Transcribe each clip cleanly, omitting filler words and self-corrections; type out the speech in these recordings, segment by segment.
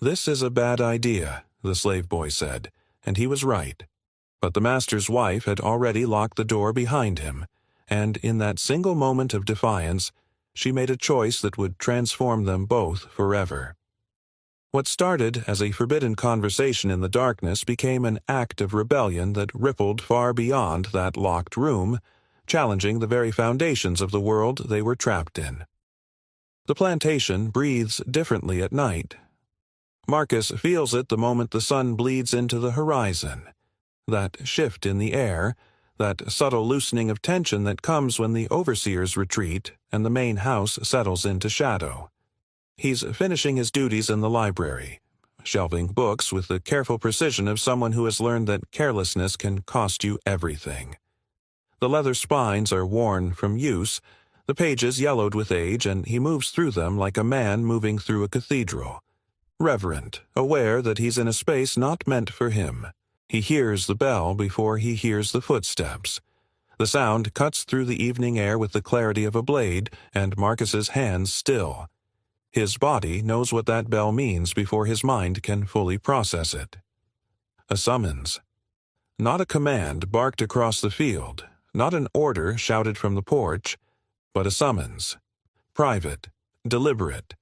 "This is a bad idea," the slave boy said, and he was right. But the master's wife had already locked the door behind him, and in that single moment of defiance, she made a choice that would transform them both forever. What started as a forbidden conversation in the darkness became an act of rebellion that rippled far beyond that locked room, challenging the very foundations of the world they were trapped in. The plantation breathes differently at night. Marcus feels it the moment the sun bleeds into the horizon. That shift in the air, that subtle loosening of tension that comes when the overseers retreat and the main house settles into shadow. He's finishing his duties in the library, shelving books with the careful precision of someone who has learned that carelessness can cost you everything. The leather spines are worn from use, the pages yellowed with age, and he moves through them like a man moving through a cathedral. Reverent, aware that he's in a space not meant for him. He hears the bell before he hears the footsteps. The sound cuts through the evening air with the clarity of a blade, and Marcus's hands still. His body knows what that bell means before his mind can fully process it. A summons. Not a command barked across the field, not an order shouted from the porch, but a summons. Private, deliberate,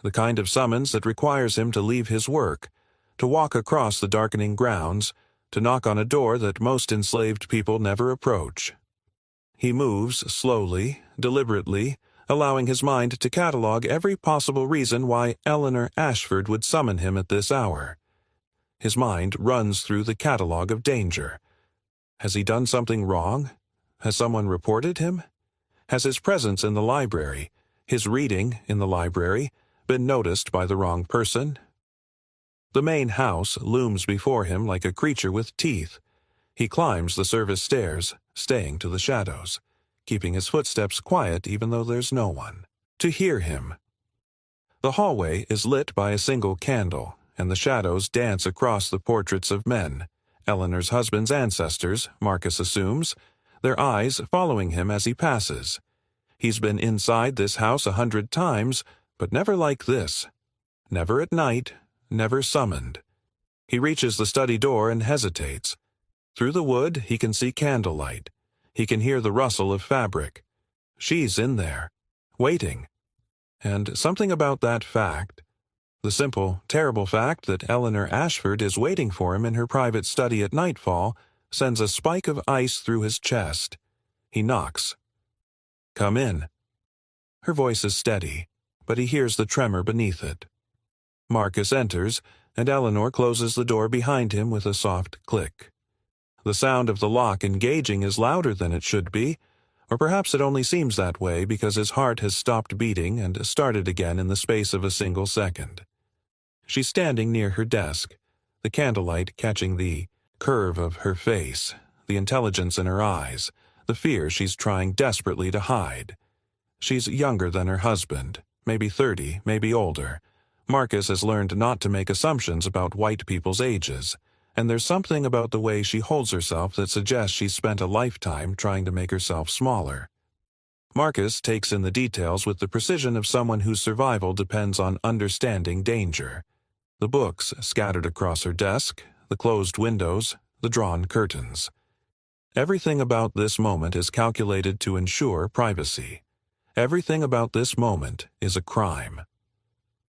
the kind of summons that requires him to leave his work, to walk across the darkening grounds, to knock on a door that most enslaved people never approach. He moves slowly, deliberately, allowing his mind to catalog every possible reason why Eleanor Ashford would summon him at this hour. His mind runs through the catalog of danger. Has he done something wrong? Has someone reported him? Has his presence in the library, his reading in the library, been noticed by the wrong person? The main house looms before him like a creature with teeth. He climbs the service stairs, staying to the shadows, keeping his footsteps quiet even though there's no one to hear him. The hallway is lit by a single candle, and the shadows dance across the portraits of men, Eleanor's husband's ancestors, Marcus assumes, their eyes following him as he passes. He's been inside this house 100 times, but never like this. Never at night, never summoned. He reaches the study door and hesitates. Through the wood, he can see candlelight. He can hear the rustle of fabric. She's in there, waiting. And something about that fact, the simple, terrible fact that Eleanor Ashford is waiting for him in her private study at nightfall, sends a spike of ice through his chest. He knocks. "Come in." Her voice is steady, but he hears the tremor beneath it. Marcus enters, and Eleanor closes the door behind him with a soft click. The sound of the lock engaging is louder than it should be, or perhaps it only seems that way because his heart has stopped beating and started again in the space of a single second. She's standing near her desk, the candlelight catching the curve of her face, the intelligence in her eyes, the fear she's trying desperately to hide. She's younger than her husband, maybe 30, maybe older. Marcus has learned not to make assumptions about white people's ages, and there's something about the way she holds herself that suggests she's spent a lifetime trying to make herself smaller. Marcus takes in the details with the precision of someone whose survival depends on understanding danger. The books scattered across her desk, the closed windows, the drawn curtains. Everything about this moment is calculated to ensure privacy. Everything about this moment is a crime.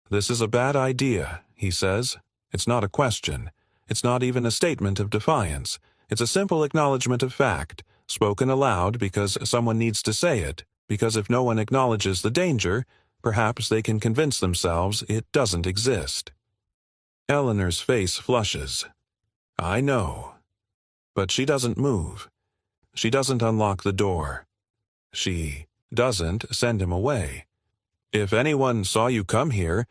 "This is a bad idea," he says. It's not a question. It's not even a statement of defiance. It's a simple acknowledgement of fact, spoken aloud because someone needs to say it, because if no one acknowledges the danger, perhaps they can convince themselves it doesn't exist. Eleanor's face flushes. "I know." But she doesn't move. She doesn't unlock the door. She doesn't send him away. "If anyone saw you come here,"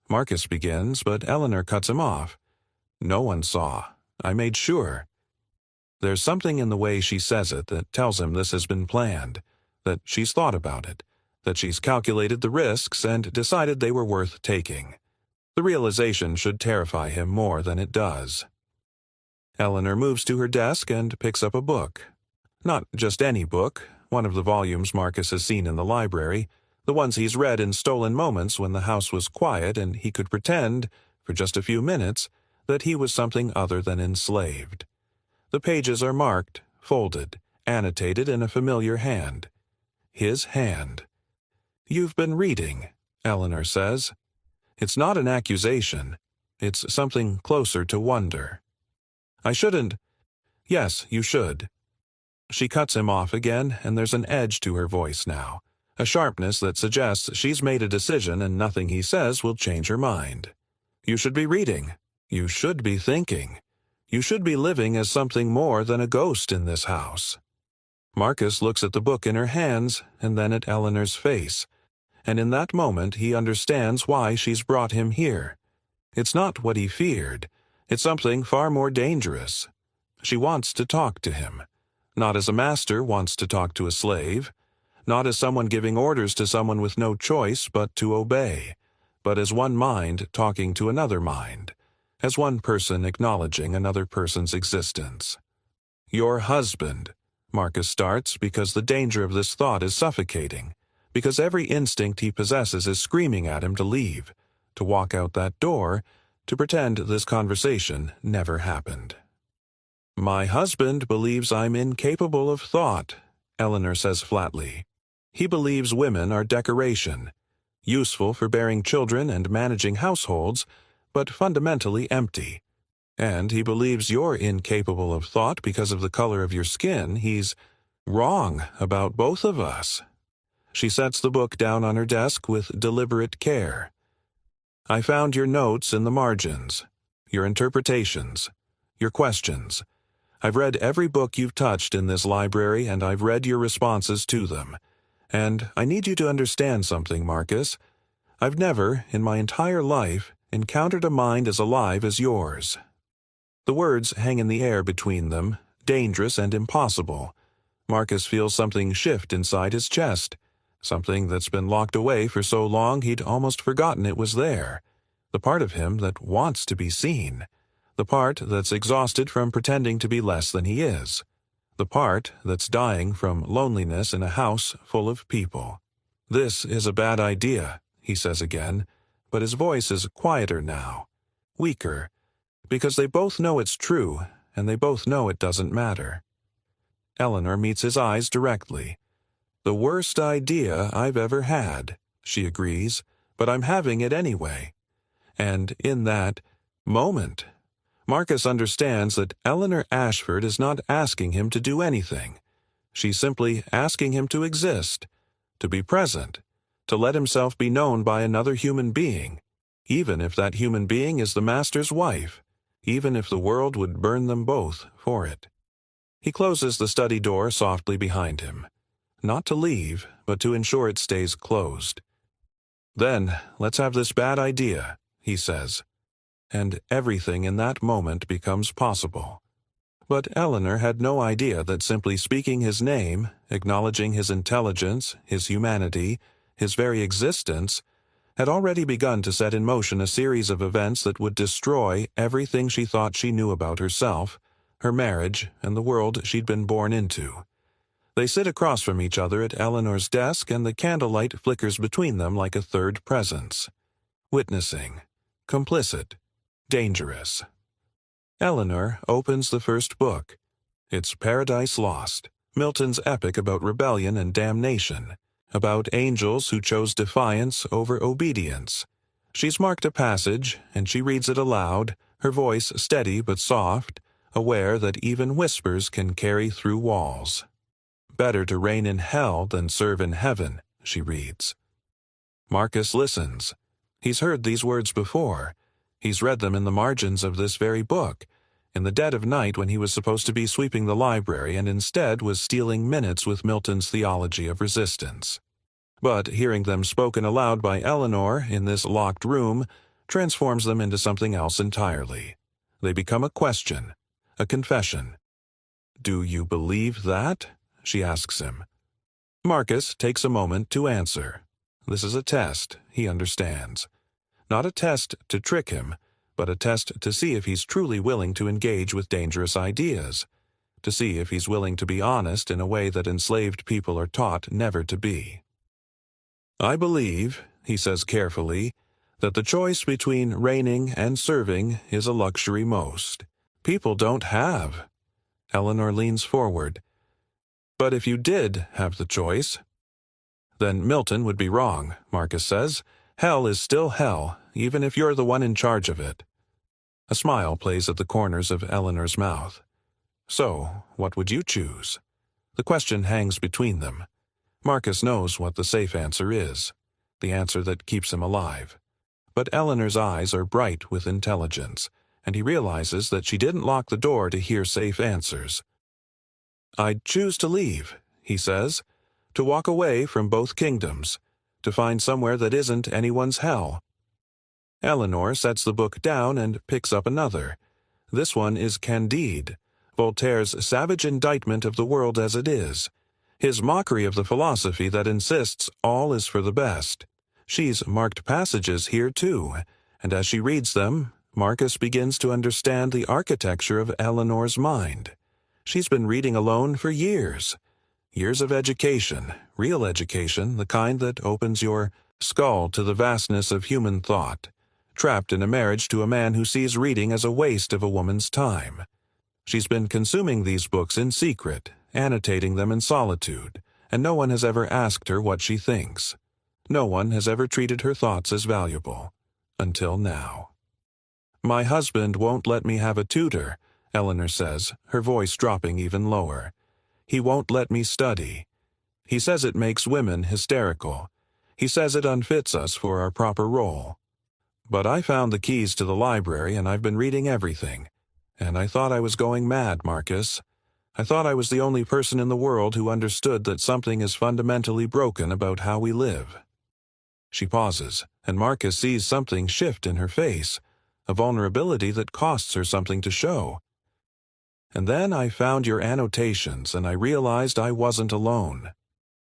Marcus begins, but Eleanor cuts him off. "No one saw. I made sure." There's something in the way she says it that tells him this has been planned, that she's thought about it, that she's calculated the risks and decided they were worth taking. The realization should terrify him more than it does. Eleanor moves to her desk and picks up a book. Not just any book, one of the volumes Marcus has seen in the library, the ones he's read in stolen moments when the house was quiet and he could pretend, for just a few minutes, that he was something other than enslaved. The pages are marked, folded, annotated in a familiar hand. His hand. "You've been reading," Eleanor says. It's not an accusation. It's something closer to wonder. "I shouldn't." "Yes, you should." She cuts him off again, and there's an edge to her voice now, a sharpness that suggests she's made a decision and nothing he says will change her mind. "You should be reading. You should be thinking. You should be living as something more than a ghost in this house." Marcus looks at the book in her hands and then at Eleanor's face, and in that moment he understands why she's brought him here. It's not what he feared. It's something far more dangerous. She wants to talk to him, not as a master wants to talk to a slave, not as someone giving orders to someone with no choice but to obey, but as one mind talking to another mind, as one person acknowledging another person's existence. "Your husband," Marcus starts because the danger of this thought is suffocating, because every instinct he possesses is screaming at him to leave, to walk out that door, to pretend this conversation never happened. "My husband believes I'm incapable of thought," Eleanor says flatly. "He believes women are decoration, useful for bearing children and managing households, but fundamentally empty. And he believes you're incapable of thought because of the color of your skin. He's wrong about both of us." She sets the book down on her desk with deliberate care. "I found your notes in the margins, your interpretations, your questions. I've read every book you've touched in this library, and I've read your responses to them. And I need you to understand something, Marcus. I've never, in my entire life, encountered a mind as alive as yours." The words hang in the air between them, dangerous and impossible. Marcus feels something shift inside his chest, something that's been locked away for so long he'd almost forgotten it was there, the part of him that wants to be seen, the part that's exhausted from pretending to be less than he is, the part that's dying from loneliness in a house full of people. "This is a bad idea," he says again, but his voice is quieter now, weaker, because they both know it's true, and they both know it doesn't matter. Eleanor meets his eyes directly. "The worst idea I've ever had," she agrees, "but I'm having it anyway." And in that moment, Marcus understands that Eleanor Ashford is not asking him to do anything. She's simply asking him to exist, to be present, to let himself be known by another human being, even if that human being is the master's wife, even if the world would burn them both for it. He closes the study door softly behind him, not to leave, but to ensure it stays closed. "Then, let's have this bad idea," he says. And everything in that moment becomes possible. But Eleanor had no idea that simply speaking his name, acknowledging his intelligence, his humanity, his very existence, had already begun to set in motion a series of events that would destroy everything she thought she knew about herself, her marriage, and the world she'd been born into. They sit across from each other at Eleanor's desk, and the candlelight flickers between them like a third presence. Witnessing, complicit, dangerous. Eleanor opens the first book. It's Paradise Lost, Milton's epic about rebellion and damnation, about angels who chose defiance over obedience. She's marked a passage, and she reads it aloud, her voice steady but soft, aware that even whispers can carry through walls. "Better to reign in hell than serve in heaven," she reads. Marcus listens. He's heard these words before. He's read them in the margins of this very book, in the dead of night when he was supposed to be sweeping the library and instead was stealing minutes with Milton's theology of resistance. But hearing them spoken aloud by Eleanor in this locked room transforms them into something else entirely. They become a question, a confession. "Do you believe that?" she asks him. Marcus takes a moment to answer. This is a test, he understands. Not a test to trick him, but a test to see if he's truly willing to engage with dangerous ideas, to see if he's willing to be honest in a way that enslaved people are taught never to be. "I believe," he says carefully, that the choice between reigning and serving is a luxury most people don't have. Eleanor leans forward. But if you did have the choice, then Milton would be wrong, Marcus says. Hell is still hell, even if you're the one in charge of it. A smile plays at the corners of Eleanor's mouth. So, what would you choose? The question hangs between them. Marcus knows what the safe answer is, the answer that keeps him alive. But Eleanor's eyes are bright with intelligence, and he realizes that she didn't lock the door to hear safe answers. I'd choose to leave, he says, to walk away from both kingdoms, to find somewhere that isn't anyone's hell. Eleanor sets the book down and picks up another. This one is Candide, Voltaire's savage indictment of the world as it is, his mockery of the philosophy that insists all is for the best. She's marked passages here too, and as she reads them, Marcus begins to understand the architecture of Eleanor's mind. She's been reading alone for years. Years of education, real education, the kind that opens your skull to the vastness of human thought, trapped in a marriage to a man who sees reading as a waste of a woman's time. She's been consuming these books in secret, annotating them in solitude, and no one has ever asked her what she thinks. No one has ever treated her thoughts as valuable. Until now. My husband won't let me have a tutor, Eleanor says, her voice dropping even lower. He won't let me study. He says it makes women hysterical. He says it unfits us for our proper role. But I found the keys to the library and I've been reading everything. And I thought I was going mad, Marcus. I thought I was the only person in the world who understood that something is fundamentally broken about how we live. She pauses, and Marcus sees something shift in her face, a vulnerability that costs her something to show. And then I found your annotations and I realized I wasn't alone.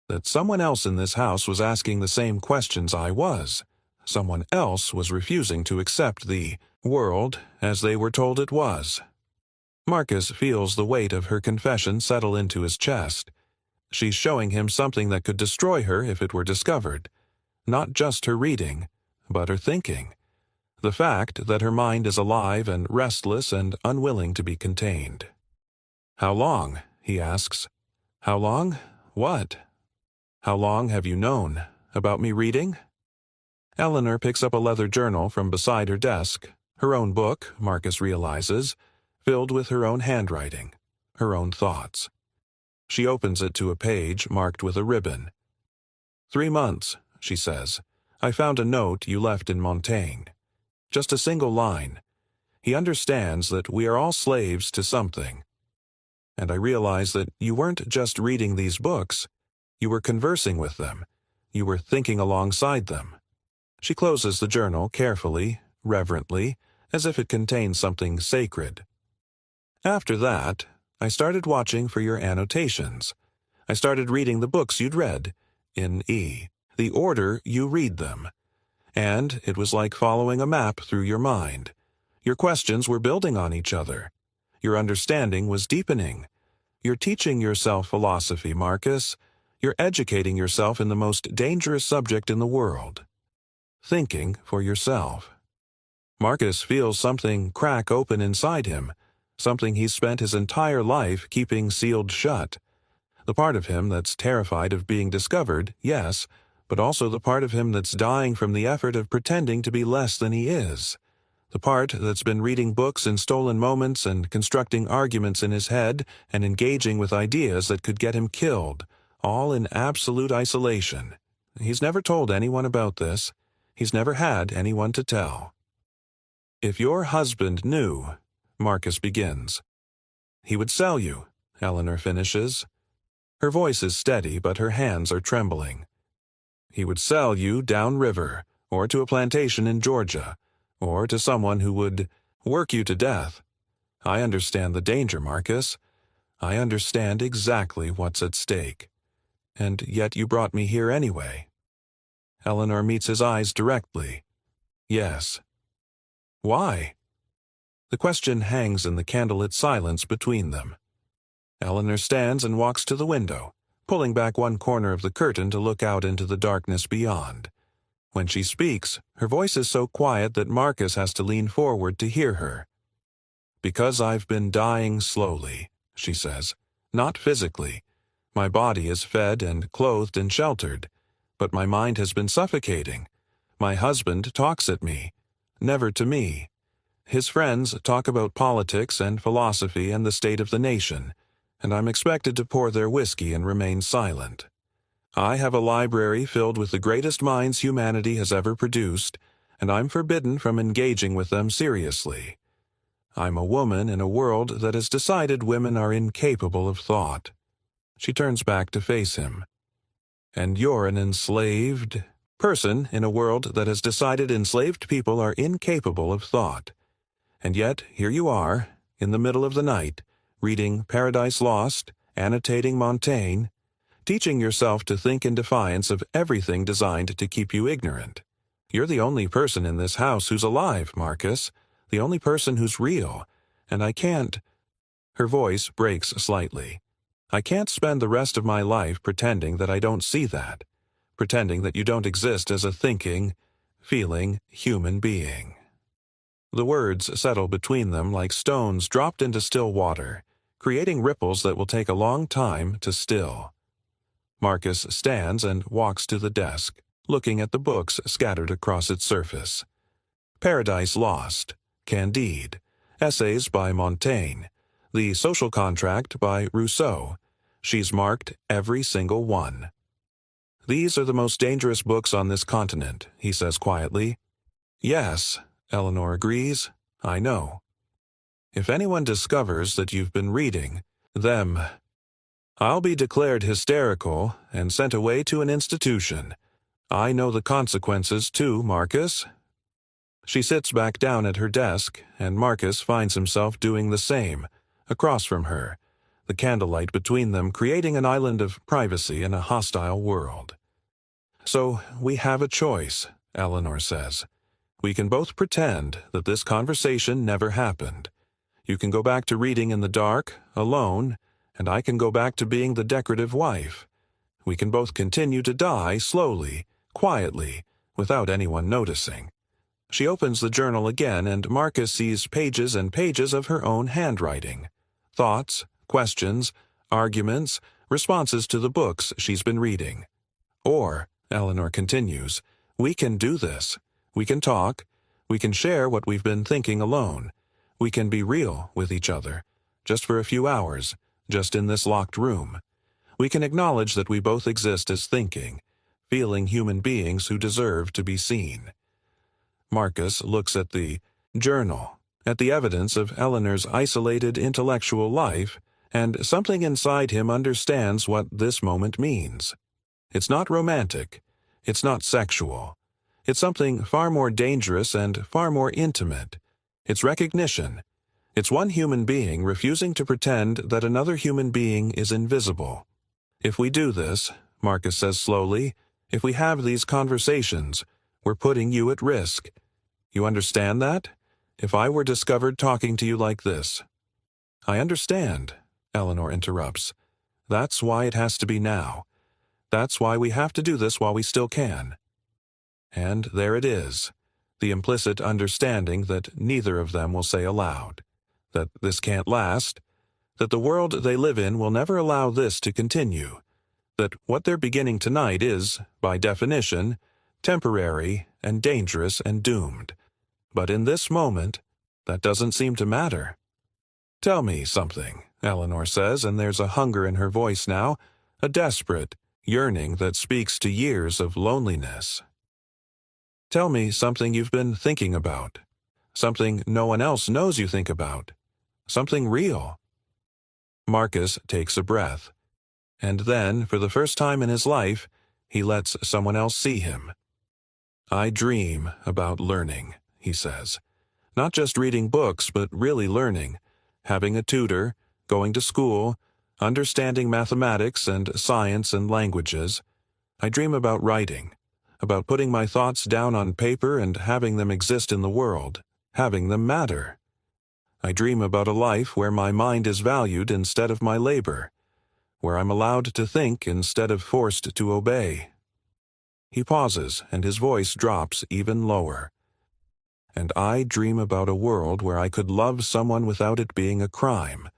That someone else in this house was asking the same questions I was. Someone else was refusing to accept the world as they were told it was. Marcus feels the weight of her confession settle into his chest. She's showing him something that could destroy her if it were discovered. Not just her reading, but her thinking. The fact that her mind is alive and restless and unwilling to be contained. How long? He asks. How long? What? How long have you known? About me reading? Eleanor picks up a leather journal from beside her desk, her own book, Marcus realizes, filled with her own handwriting, her own thoughts. She opens it to a page marked with a ribbon. 3 months, she says. I found a note you left in Montaigne. Just a single line. He understands that we are all slaves to something. And I realize that you weren't just reading these books. You were conversing with them. You were thinking alongside them. She closes the journal carefully, reverently, as if it contains something sacred. After that, I started watching for your annotations. I started reading the books you'd read, in the order you read them. And it was like following a map through your mind. Your questions were building on each other. Your understanding was deepening. You're teaching yourself philosophy, Marcus. You're educating yourself in the most dangerous subject in the world. Thinking for yourself. Marcus feels something crack open inside him, something he's spent his entire life keeping sealed shut. The part of him that's terrified of being discovered, yes, but also the part of him that's dying from the effort of pretending to be less than he is. The part that's been reading books in stolen moments and constructing arguments in his head and engaging with ideas that could get him killed, all in absolute isolation. He's never told anyone about this. He's never had anyone to tell. If your husband knew, Marcus begins. He would sell you, Eleanor finishes. Her voice is steady, but her hands are trembling. He would sell you downriver, or to a plantation in Georgia, or to someone who would work you to death. I understand the danger, Marcus. I understand exactly what's at stake. And yet you brought me here anyway. Eleanor meets his eyes directly. Yes. Why? The question hangs in the candlelit silence between them. Eleanor stands and walks to the window, pulling back one corner of the curtain to look out into the darkness beyond. When she speaks, her voice is so quiet that Marcus has to lean forward to hear her. "Because I've been dying slowly," she says. "Not physically. My body is fed and clothed and sheltered, but my mind has been suffocating. My husband talks at me, never to me. His friends talk about politics and philosophy and the state of the nation, and I'm expected to pour their whiskey and remain silent. I have a library filled with the greatest minds humanity has ever produced, and I'm forbidden from engaging with them seriously. I'm a woman in a world that has decided women are incapable of thought." She turns back to face him. "And you're an enslaved person in a world that has decided enslaved people are incapable of thought. And yet, here you are, in the middle of the night, reading Paradise Lost, annotating Montaigne, teaching yourself to think in defiance of everything designed to keep you ignorant. You're the only person in this house who's alive, Marcus, the only person who's real, and I can't—" Her voice breaks slightly. "I can't spend the rest of my life pretending that I don't see that, pretending that you don't exist as a thinking, feeling human being." The words settle between them like stones dropped into still water, creating ripples that will take a long time to still. Marcus stands and walks to the desk, looking at the books scattered across its surface. Paradise Lost, Candide, Essays by Montaigne, The Social Contract by Rousseau. She's marked every single one. "These are the most dangerous books on this continent," he says quietly. "Yes," Eleanor agrees, "I know. If anyone discovers that you've been reading them, I'll be declared hysterical and sent away to an institution. I know the consequences too, Marcus." She sits back down at her desk, and Marcus finds himself doing the same, across from her, the candlelight between them creating an island of privacy in a hostile world. "So we have a choice," Eleanor says. "We can both pretend that this conversation never happened. You can go back to reading in the dark, alone, and I can go back to being the decorative wife. We can both continue to die slowly, quietly, without anyone noticing." She opens the journal again, and Marcus sees pages and pages of her own handwriting. Thoughts, questions, arguments, responses to the books she's been reading. "Or," Eleanor continues, "we can do this. We can talk. We can share what we've been thinking alone. We can be real with each other, just for a few hours, just in this locked room. We can acknowledge that we both exist as thinking, feeling human beings who deserve to be seen." Marcus looks at the journal, at the evidence of Eleanor's isolated intellectual life, and something inside him understands what this moment means. It's not romantic. It's not sexual. It's something far more dangerous and far more intimate. It's recognition. It's one human being refusing to pretend that another human being is invisible. "If we do this," Marcus says slowly, "if we have these conversations, we're putting you at risk. You understand that? If I were discovered talking to you like this—" "I understand," Eleanor interrupts. "That's why it has to be now. That's why we have to do this while we still can." And there it is, the implicit understanding that neither of them will say aloud, that this can't last, that the world they live in will never allow this to continue, that what they're beginning tonight is, by definition, temporary and dangerous and doomed. But in this moment, that doesn't seem to matter. "Tell me something," Eleanor says, and there's a hunger in her voice now, a desperate yearning that speaks to years of loneliness. "Tell me something you've been thinking about, something no one else knows you think about, something real." Marcus takes a breath, and then, for the first time in his life, he lets someone else see him. "I dream about learning," he says. "Not just reading books, but really learning, having a tutor, going to school, understanding mathematics and science and languages. I dream about writing, about putting my thoughts down on paper and having them exist in the world, having them matter. I dream about a life where my mind is valued instead of my labor, where I'm allowed to think instead of forced to obey." He pauses, and his voice drops even lower. And I dream about a world where I could love someone without it being a crime,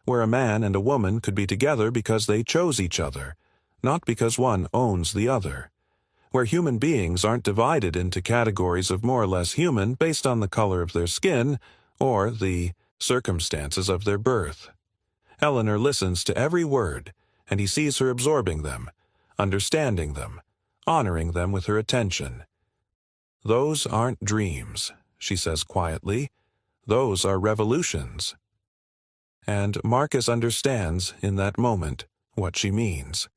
where a man and a woman could be together because they chose each other, not because one owns the other, where human beings aren't divided into categories of more or less human based on the color of their skin or the circumstances of their birth. Eleanor listens to every word, and he sees her absorbing them, understanding them, honoring them with her attention. "Those aren't dreams," she says quietly. "Those are revolutions." And Marcus understands, in that moment, what she means.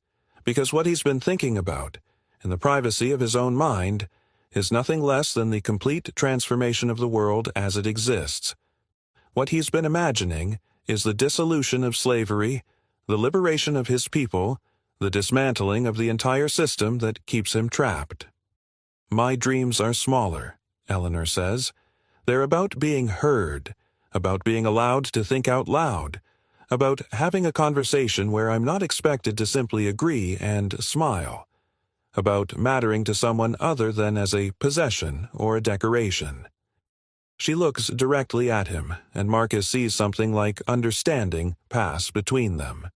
Because what he's been thinking about, in the privacy of his own mind, is nothing less than the complete transformation of the world as it exists. What he's been imagining is the dissolution of slavery, the liberation of his people, the dismantling of the entire system that keeps him trapped. "My dreams are smaller," Eleanor says. "They're about being heard, about being allowed to think out loud, about having a conversation where I'm not expected to simply agree and smile, about mattering to someone other than as a possession or a decoration." She looks directly at him, and Marcus sees something like understanding pass between them.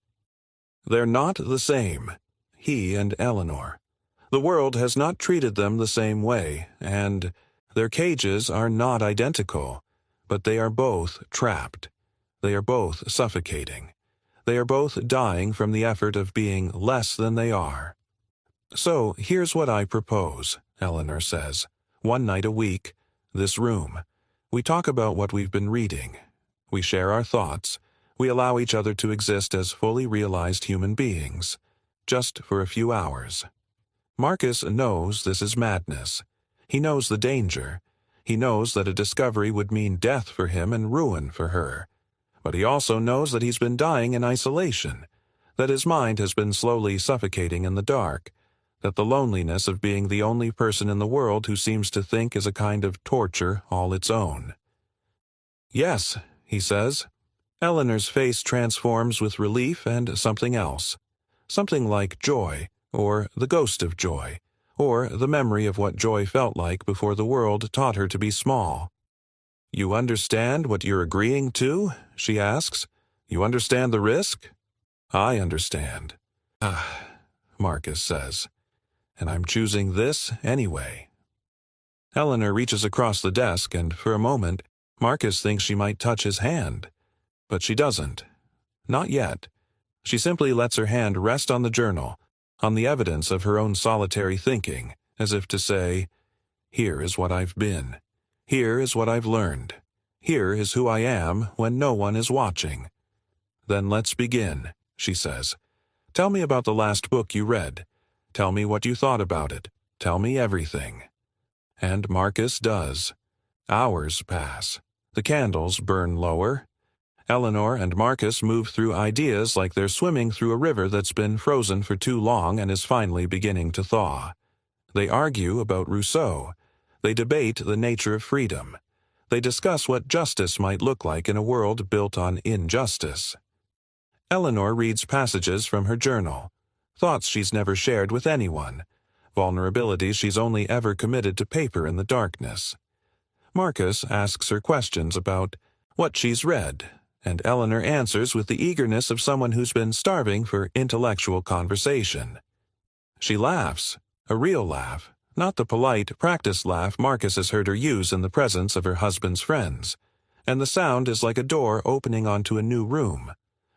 They're not the same, he and Eleanor. The world has not treated them the same way, and their cages are not identical, but they are both trapped. They are both suffocating. They are both dying from the effort of being less than they are. "So here's what I propose," Eleanor says. "One night a week, this room. We talk about what we've been reading. We share our thoughts. We allow each other to exist as fully realized human beings, just for a few hours." Marcus knows this is madness. He knows the danger. He knows that a discovery would mean death for him and ruin for her. But he also knows that he's been dying in isolation, that his mind has been slowly suffocating in the dark, that the loneliness of being the only person in the world who seems to think is a kind of torture all its own. "Yes," he says. Eleanor's face transforms with relief and something else. Something like joy, or the ghost of joy, or the memory of what joy felt like before the world taught her to be small. "You understand what you're agreeing to?" she asks. "You understand the risk?" "I understand." Marcus says. "And I'm choosing this anyway." Eleanor reaches across the desk, and for a moment, Marcus thinks she might touch his hand. But she doesn't. Not yet. She simply lets her hand rest on the journal, on the evidence of her own solitary thinking, as if to say, "Here is what I've been. Here is what I've learned. Here is who I am when no one is watching." "Then let's begin," she says. "Tell me about the last book you read. Tell me what you thought about it. Tell me everything." And Marcus does. Hours pass. The candles burn lower. Eleanor and Marcus move through ideas like they're swimming through a river that's been frozen for too long and is finally beginning to thaw. They argue about Rousseau. They debate the nature of freedom. They discuss what justice might look like in a world built on injustice. Eleanor reads passages from her journal, thoughts she's never shared with anyone, vulnerabilities she's only ever committed to paper in the darkness. Marcus asks her questions about what she's read, and Eleanor answers with the eagerness of someone who's been starving for intellectual conversation. She laughs, a real laugh, not the polite, practiced laugh Marcus has heard her use in the presence of her husband's friends, and the sound is like a door opening onto a new room.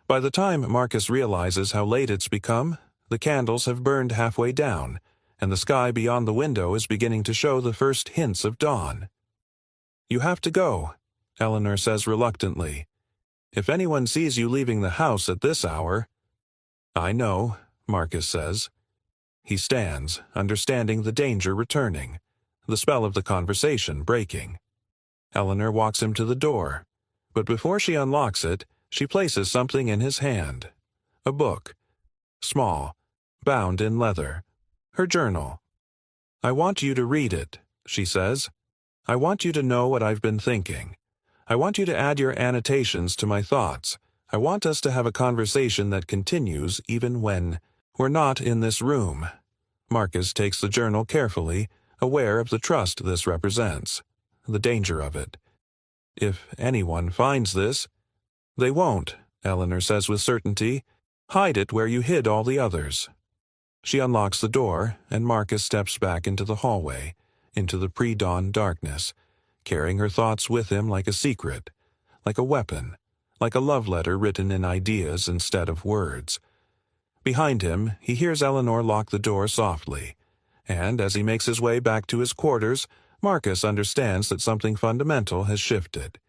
By the time Marcus realizes how late it's become, the candles have burned halfway down, and the sky beyond the window is beginning to show the first hints of dawn. "You have to go," Eleanor says reluctantly. "If anyone sees you leaving the house at this hour—" "I know," Marcus says. He stands, understanding the danger returning, the spell of the conversation breaking. Eleanor walks him to the door, but before she unlocks it, she places something in his hand. A book. Small, bound in leather. Her journal. "I want you to read it," she says. "I want you to know what I've been thinking. I want you to add your annotations to my thoughts. I want us to have a conversation that continues even when we're not in this room. Marcus takes the journal carefully, aware of the trust this represents, the danger of it. If anyone finds this— They won't, Eleanor says with certainty. Hide it where you hid all the others. She unlocks the door, and Marcus steps back into the hallway, into the pre-dawn darkness, carrying her thoughts with him like a secret, like a weapon, like a love letter written in ideas instead of words. Behind him, he hears Eleanor lock the door softly, and as he makes his way back to his quarters, Marcus understands that something fundamental has shifted.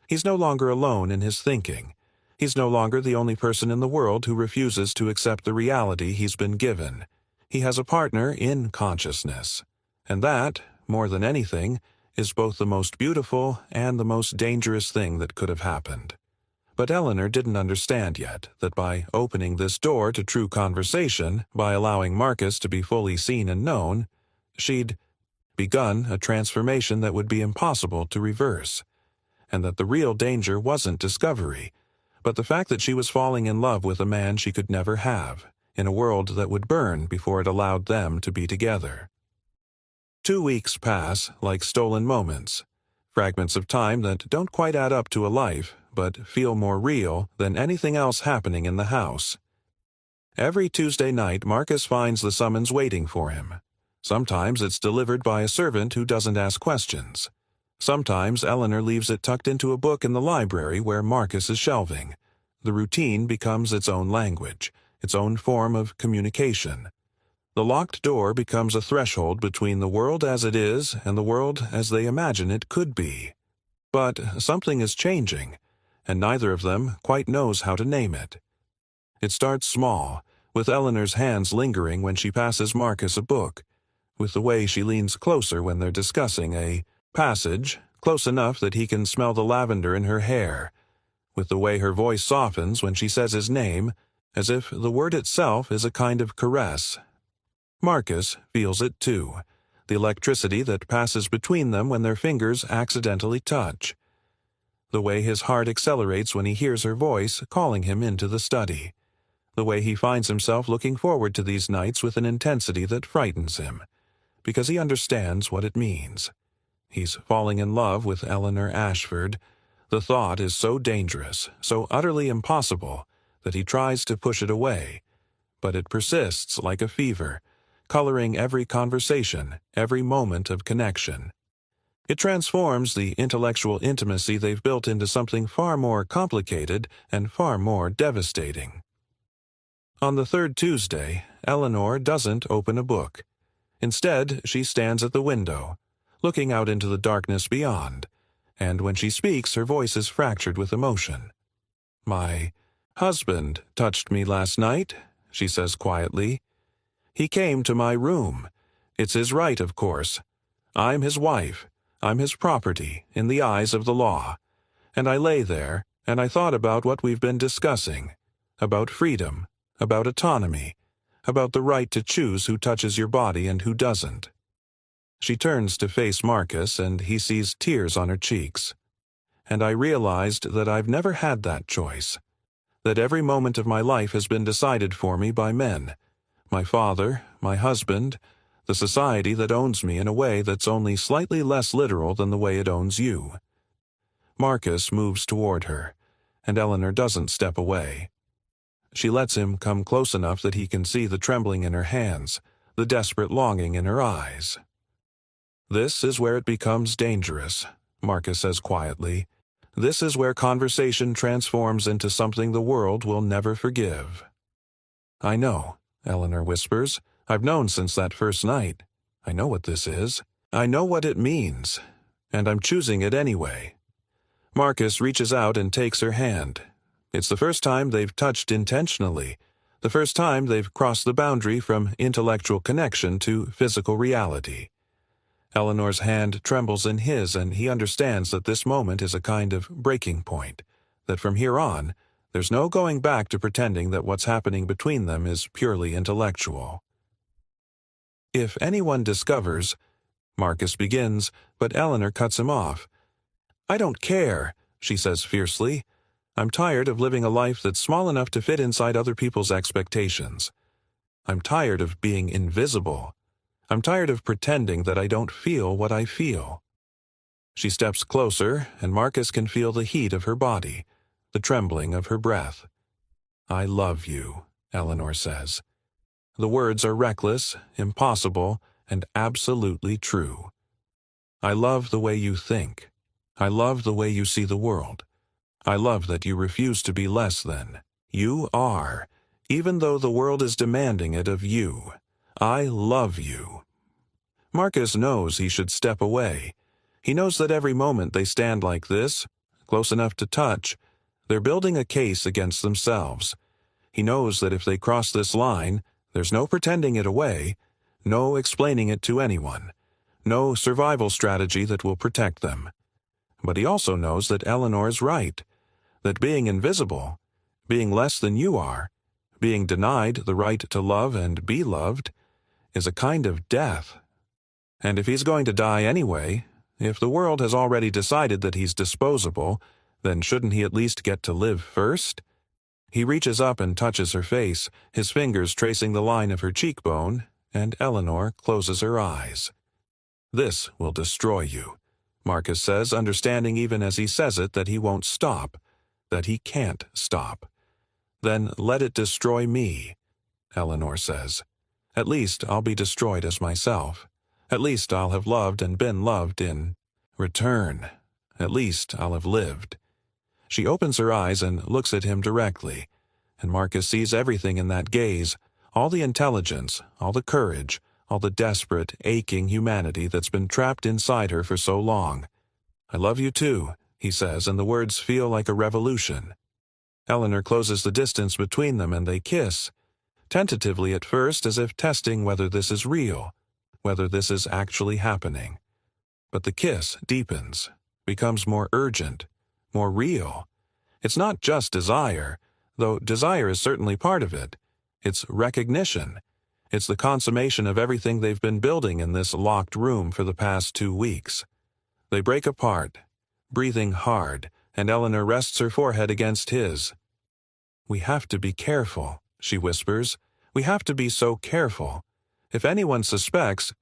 He's no longer alone in his thinking. He's no longer the only person in the world who refuses to accept the reality he's been given. He has a partner in consciousness. And that, more than anything, is both the most beautiful and the most dangerous thing that could have happened. But Eleanor didn't understand yet that by opening this door to true conversation, by allowing Marcus to be fully seen and known, she'd begun a transformation that would be impossible to reverse. And that the real danger wasn't discovery, but the fact that she was falling in love with a man she could never have, in a world that would burn before it allowed them to be together. 2 weeks pass like stolen moments, fragments of time that don't quite add up to a life, but feel more real than anything else happening in the house. Every Tuesday night, Marcus finds the summons waiting for him. Sometimes it's delivered by a servant who doesn't ask questions. Sometimes Eleanor leaves it tucked into a book in the library where Marcus is shelving. The routine becomes its own language, its own form of communication. The locked door becomes a threshold between the world as it is and the world as they imagine it could be. But something is changing, and neither of them quite knows how to name it. It starts small, with Eleanor's hands lingering when she passes Marcus a book, with the way she leans closer when they're discussing a passage, close enough that he can smell the lavender in her hair, with the way her voice softens when she says his name, as if the word itself is a kind of caress. Marcus feels it too, the electricity that passes between them when their fingers accidentally touch. The way his heart accelerates when he hears her voice calling him into the study. The way he finds himself looking forward to these nights with an intensity that frightens him, because he understands what it means. He's falling in love with Eleanor Ashford. The thought is so dangerous, so utterly impossible, that he tries to push it away. But it persists like a fever, coloring every conversation, every moment of connection. It transforms the intellectual intimacy they've built into something far more complicated and far more devastating. On the third Tuesday, Eleanor doesn't open a book. Instead, she stands at the window, looking out into the darkness beyond, and when she speaks, her voice is fractured with emotion. "My husband touched me last night," she says quietly. "He came to my room. It's his right, of course. I'm his wife. I'm his property, in the eyes of the law. And I lay there, and I thought about what we've been discussing, about freedom, about autonomy, about the right to choose who touches your body and who doesn't." She turns to face Marcus, and he sees tears on her cheeks. "And I realized that I've never had that choice, that every moment of my life has been decided for me by men, my father, my husband, the society that owns me in a way that's only slightly less literal than the way it owns you." Marcus moves toward her, and Eleanor doesn't step away. She lets him come close enough that he can see the trembling in her hands, the desperate longing in her eyes. "This is where it becomes dangerous," Marcus says quietly. "This is where conversation transforms into something the world will never forgive." "I know," Eleanor whispers. "I've known since that first night. I know what this is. I know what it means. And I'm choosing it anyway." Marcus reaches out and takes her hand. It's the first time they've touched intentionally, the first time they've crossed the boundary from intellectual connection to physical reality. Eleanor's hand trembles in his, and he understands that this moment is a kind of breaking point, that from here on, there's no going back to pretending that what's happening between them is purely intellectual. "If anyone discovers—" Marcus begins, but Eleanor cuts him off. "I don't care," she says fiercely. "I'm tired of living a life that's small enough to fit inside other people's expectations. I'm tired of being invisible. I'm tired of pretending that I don't feel what I feel." She steps closer, and Marcus can feel the heat of her body, the trembling of her breath. "I love you," Eleanor says. The words are reckless, impossible, and absolutely true. "I love the way you think. I love the way you see the world. I love that you refuse to be less than. You are, even though the world is demanding it of you. I love you." Marcus knows he should step away. He knows that every moment they stand like this, close enough to touch, they're building a case against themselves. He knows that if they cross this line, there's no pretending it away, no explaining it to anyone, no survival strategy that will protect them. But he also knows that Eleanor's right, that being invisible, being less than you are, being denied the right to love and be loved, is a kind of death. And if he's going to die anyway, if the world has already decided that he's disposable, then shouldn't he at least get to live first? He reaches up and touches her face, his fingers tracing the line of her cheekbone, and Eleanor closes her eyes. "This will destroy you," Marcus says, understanding even as he says it that he won't stop, that he can't stop. "Then let it destroy me," Eleanor says. "At least I'll be destroyed as myself. At least I'll have loved and been loved in return. At least I'll have lived." She opens her eyes and looks at him directly, and Marcus sees everything in that gaze, all the intelligence, all the courage, all the desperate, aching humanity that's been trapped inside her for so long. "I love you too," he says, and the words feel like a revolution. Eleanor closes the distance between them and they kiss, tentatively at first as if testing whether this is real, whether this is actually happening. But the kiss deepens, becomes more urgent, more real. It's not just desire, though desire is certainly part of it. It's recognition. It's the consummation of everything they've been building in this locked room for the past 2 weeks. They break apart, breathing hard, and Eleanor rests her forehead against his. "We have to be careful," she whispers. "We have to be so careful. If anyone suspects—"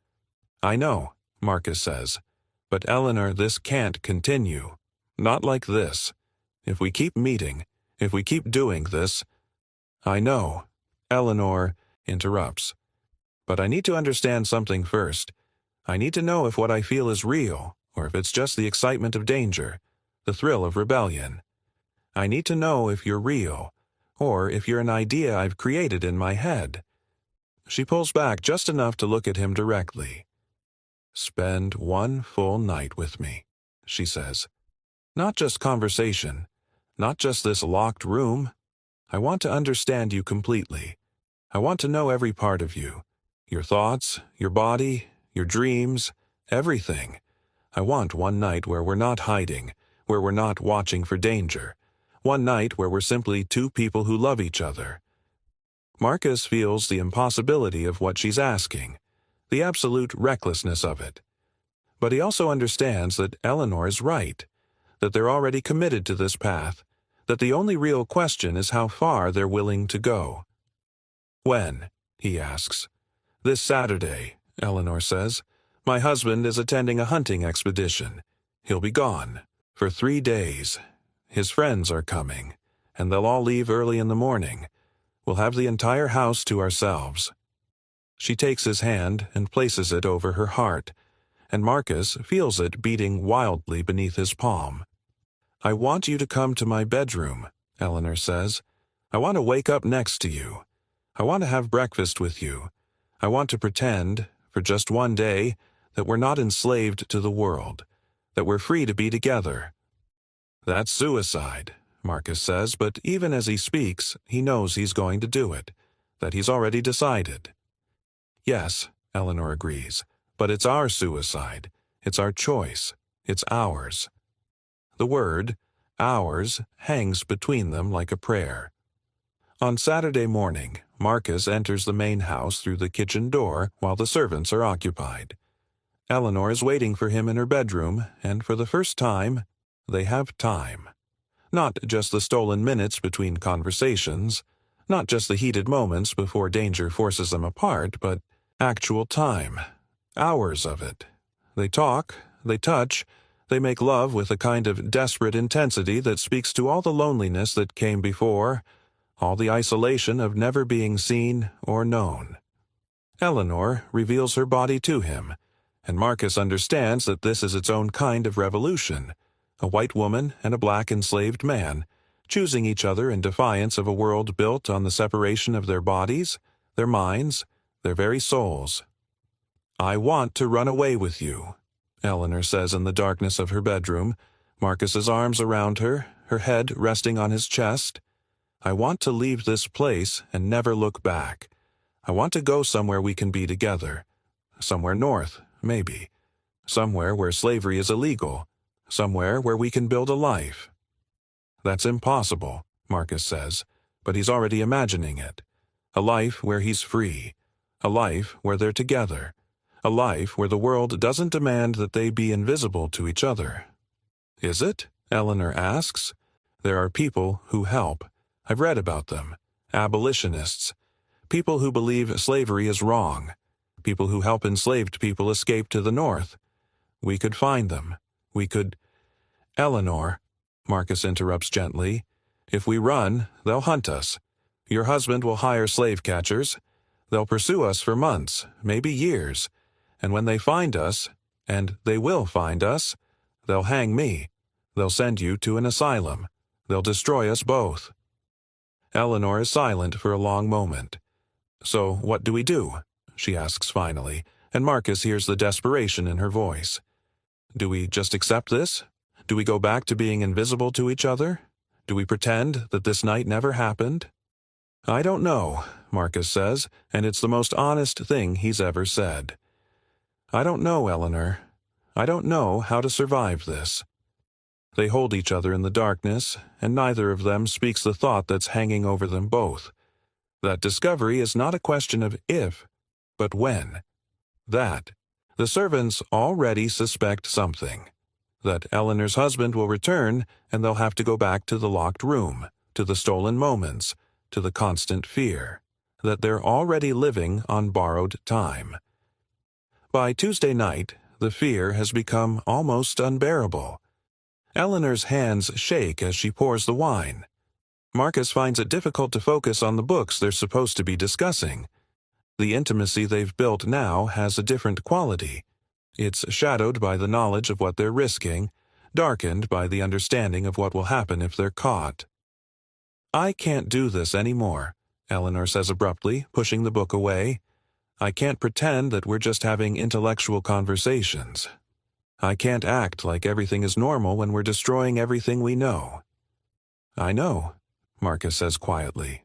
"I know," Marcus says. "But Eleanor, this can't continue. Not like this. If we keep meeting, if we keep doing this—" "I know," Eleanor interrupts. "But I need to understand something first. I need to know if what I feel is real, or if it's just the excitement of danger, the thrill of rebellion. I need to know if you're real, or if you're an idea I've created in my head." She pulls back just enough to look at him directly. "Spend 1 full night with me," she says. "Not just conversation, not just this locked room. I want to understand you completely. I want to know every part of you, your thoughts, your body, your dreams, everything. I want one night where we're not hiding, where we're not watching for danger. One night where we're simply 2 people who love each other." Marcus feels the impossibility of what she's asking, the absolute recklessness of it. But he also understands that Eleanor is right, that they're already committed to this path, that the only real question is how far they're willing to go. "When?" he asks. "This Saturday," Eleanor says. "My husband is attending a hunting expedition. He'll be gone for 3 days. His friends are coming, and they'll all leave early in the morning. We'll have the entire house to ourselves." She takes his hand and places it over her heart, and Marcus feels it beating wildly beneath his palm. "I want you to come to my bedroom," Eleanor says. "I want to wake up next to you. I want to have breakfast with you. I want to pretend, for just 1 day, that we're not enslaved to the world, that we're free to be together." "That's suicide," Marcus says, but even as he speaks, he knows he's going to do it, that he's already decided. "Yes," Eleanor agrees, "but it's our suicide. It's our choice. It's ours." The word, ours, hangs between them like a prayer. On Saturday morning, Marcus enters the main house through the kitchen door while the servants are occupied. Eleanor is waiting for him in her bedroom, and for the first time, they have time. Not just the stolen minutes between conversations, Not just the heated moments before danger forces them apart, but actual time. Hours of it. They talk, they touch, they make love with a kind of desperate intensity that speaks to all the loneliness that came before, all the isolation of never being seen or known. Eleanor reveals her body to him, and Marcus understands that this is its own kind of revolution, a white woman and a black enslaved man, choosing each other in defiance of a world built on the separation of their bodies, their minds, their very souls. "I want to run away with you," Eleanor says in the darkness of her bedroom, Marcus's arms around her, her head resting on his chest. "I want to leave this place and never look back. I want to go somewhere we can be together. Somewhere north, maybe. Somewhere where slavery is illegal. Somewhere where we can build a life." "That's impossible," Marcus says, but he's already imagining it. A life where he's free. A life where they're together. A life where the world doesn't demand that they be invisible to each other. "Is it?" Eleanor asks. "There are people who help. I've read about them. Abolitionists. People who believe slavery is wrong. People who help enslaved people escape to the north. We could find them. We could—" "Eleanor," Marcus interrupts gently, "if we run, they'll hunt us. Your husband will hire slave catchers. They'll pursue us for months, maybe years. And when they find us, and they will find us, they'll hang me. They'll send you to an asylum. They'll destroy us both." Eleanor is silent for a long moment. "So what do we do?" she asks finally, and Marcus hears the desperation in her voice. "Do we just accept this? Do we go back to being invisible to each other? Do we pretend that this night never happened?" "I don't know," Marcus says, and it's the most honest thing he's ever said. "I don't know, Eleanor. I don't know how to survive this." They hold each other in the darkness, and neither of them speaks the thought that's hanging over them both. That discovery is not a question of if, but when. That the servants already suspect something. That Eleanor's husband will return, and they'll have to go back to the locked room, to the stolen moments, to the constant fear. That they're already living on borrowed time. By Tuesday night, the fear has become almost unbearable. Eleanor's hands shake as she pours the wine. Marcus finds it difficult to focus on the books they're supposed to be discussing. The intimacy they've built now has a different quality. It's shadowed by the knowledge of what they're risking, darkened by the understanding of what will happen if they're caught. "I can't do this anymore," Eleanor says abruptly, pushing the book away. "I can't pretend that we're just having intellectual conversations. I can't act like everything is normal when we're destroying everything we know." "I know," Marcus says quietly.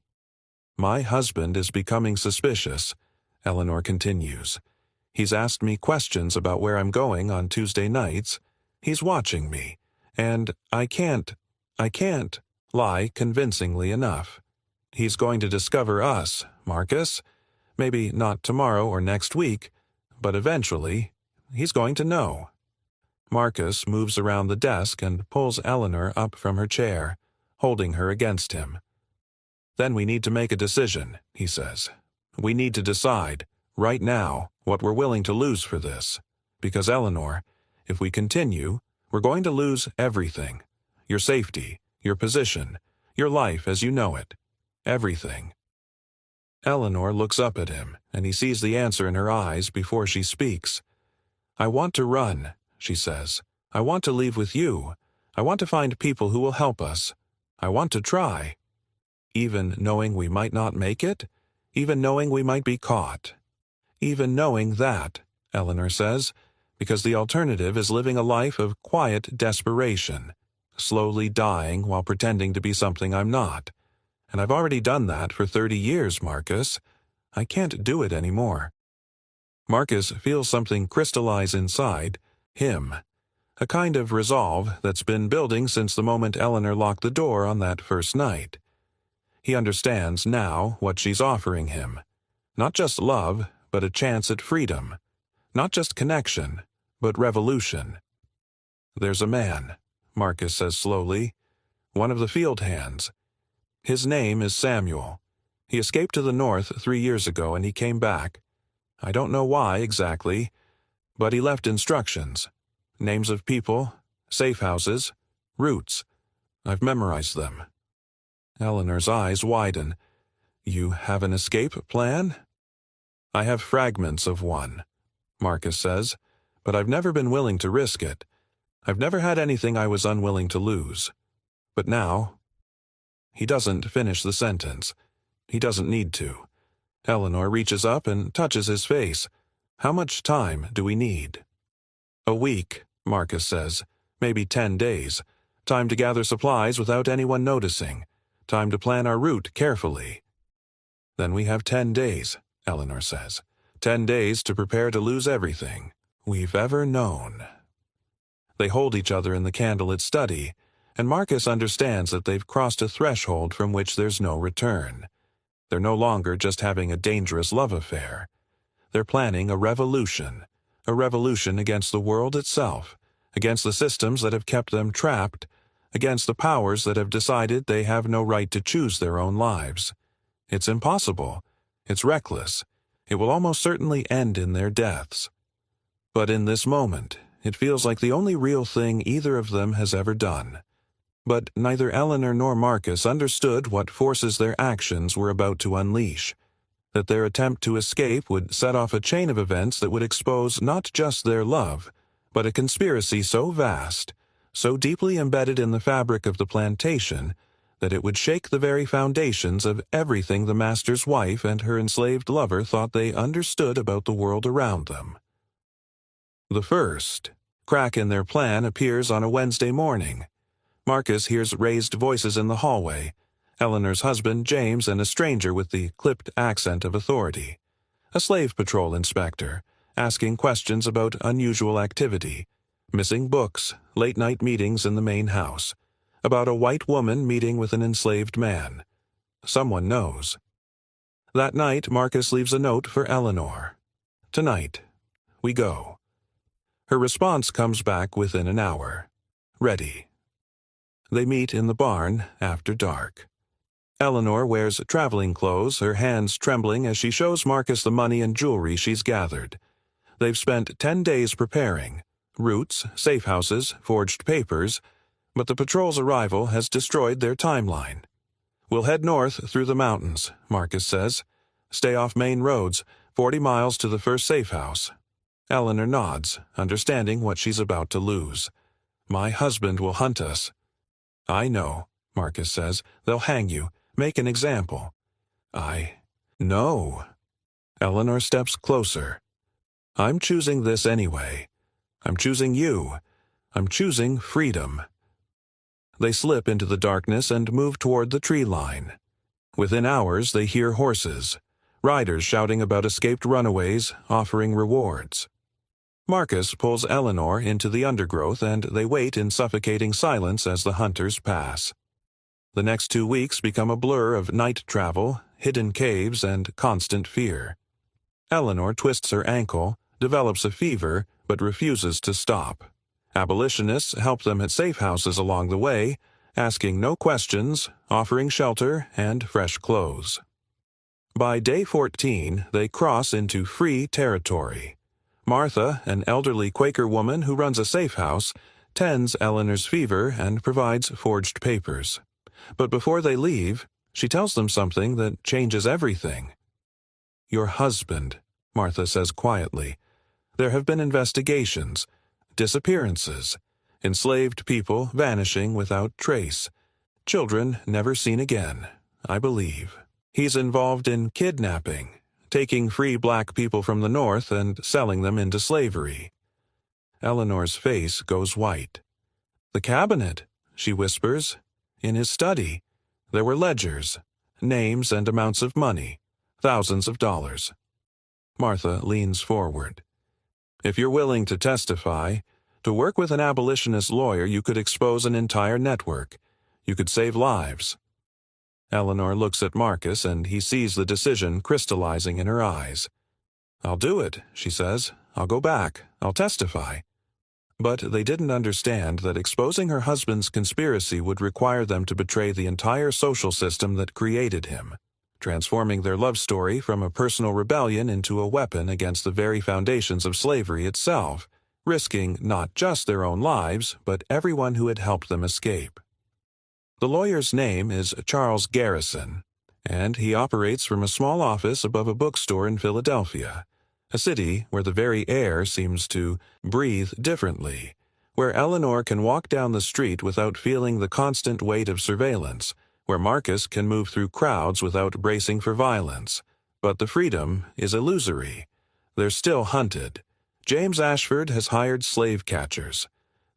"My husband is becoming suspicious," Eleanor continues. "He's asked me questions about where I'm going on Tuesday nights. He's watching me, and I can't lie convincingly enough. He's going to discover us, Marcus. Maybe not tomorrow or next week, but eventually, he's going to know." Marcus moves around the desk and pulls Eleanor up from her chair, holding her against him. "Then we need to make a decision," he says. "We need to decide, right now, what we're willing to lose for this. Because, Eleanor, if we continue, we're going to lose everything. Your safety, your position, your life as you know it. Everything." Eleanor looks up at him, and he sees the answer in her eyes before she speaks. "I want to run," she says. "I want to leave with you. I want to find people who will help us. I want to try. Even knowing we might not make it? Even knowing we might be caught? Even knowing that," Eleanor says, "because the alternative is living a life of quiet desperation, slowly dying while pretending to be something I'm not. And I've already done that for 30 years, Marcus. I can't do it anymore." Marcus feels something crystallize inside him, a kind of resolve that's been building since the moment Eleanor locked the door on that first night. He understands now what she's offering him. Not just love, but a chance at freedom. Not just connection, but revolution. "There's a man," Marcus says slowly. "One of the field hands. His name is Samuel. He escaped to the north 3 years ago and he came back. I don't know why exactly, but he left instructions. Names of people, safe houses, routes. I've memorized them. Eleanor's eyes widen. You have an escape plan? I have fragments of one, Marcus says, but I've never been willing to risk it. I've never had anything I was unwilling to lose. But now... He doesn't finish the sentence. He doesn't need to. Eleanor reaches up and touches his face. How much time do we need? A week, Marcus says. Maybe 10 days. Time to gather supplies without anyone noticing. Time to plan our route carefully. Then we have 10 days, Eleanor says. 10 days to prepare to lose everything we've ever known. They hold each other in the candlelit study, and Marcus understands that they've crossed a threshold from which there's no return. They're no longer just having a dangerous love affair. They're planning a revolution against the world itself, against the systems that have kept them trapped, against the powers that have decided they have no right to choose their own lives. It's impossible. It's reckless. It will almost certainly end in their deaths. But in this moment, it feels like the only real thing either of them has ever done. But neither Eleanor nor Marcus understood what forces their actions were about to unleash, that their attempt to escape would set off a chain of events that would expose not just their love, but a conspiracy so vast, so deeply embedded in the fabric of the plantation, that it would shake the very foundations of everything the master's wife and her enslaved lover thought they understood about the world around them. The first crack in their plan appears on a Wednesday morning. Marcus hears raised voices in the hallway, Eleanor's husband, James, and a stranger with the clipped accent of authority. A slave patrol inspector, asking questions about unusual activity, missing books, late-night meetings in the main house, about a white woman meeting with an enslaved man. Someone knows. That night, Marcus leaves a note for Eleanor. Tonight, we go. Her response comes back within an hour. Ready. They meet in the barn after dark. Eleanor wears traveling clothes, her hands trembling as she shows Marcus the money and jewelry she's gathered. They've spent 10 days preparing. Routes, safe houses, forged papers, but the patrol's arrival has destroyed their timeline. We'll head north through the mountains, Marcus says. Stay off main roads, 40 miles to the first safe house. Eleanor nods, understanding what she's about to lose. My husband will hunt us. I know, Marcus says. They'll hang you, make an example. No. Eleanor steps closer. I'm choosing this anyway. I'm choosing you. I'm choosing freedom. They slip into the darkness and move toward the tree line. Within hours, they hear horses, riders shouting about escaped runaways, offering rewards. Marcus pulls Eleanor into the undergrowth and they wait in suffocating silence as the hunters pass. The next 2 weeks become a blur of night travel, hidden caves, and constant fear. Eleanor twists her ankle, develops a fever, but refuses to stop. Abolitionists help them at safe houses along the way, asking no questions, offering shelter and fresh clothes. By day 14, they cross into free territory. Martha, an elderly Quaker woman who runs a safe house, tends Eleanor's fever and provides forged papers. But before they leave, she tells them something that changes everything. Your husband, Martha says quietly. There have been investigations, disappearances, enslaved people vanishing without trace, children never seen again, I believe. He's involved in kidnapping, taking free black people from the north and selling them into slavery. Eleanor's face goes white. The cabinet, she whispers. In his study, there were ledgers, names and amounts of money, thousands of dollars. Martha leans forward. If you're willing to testify, to work with an abolitionist lawyer, you could expose an entire network. You could save lives. Eleanor looks at Marcus and he sees the decision crystallizing in her eyes. I'll do it, she says. I'll go back. I'll testify. But they didn't understand that exposing her husband's conspiracy would require them to betray the entire social system that created him. transforming their love story from a personal rebellion into a weapon against the very foundations of slavery itself, risking not just their own lives, but everyone who had helped them escape. The lawyer's name is Charles Garrison, and he operates from a small office above a bookstore in Philadelphia, a city where the very air seems to breathe differently, where Eleanor can walk down the street without feeling the constant weight of surveillance, where Marcus can move through crowds without bracing for violence. But the freedom is illusory. They're still hunted. James Ashford has hired slave catchers.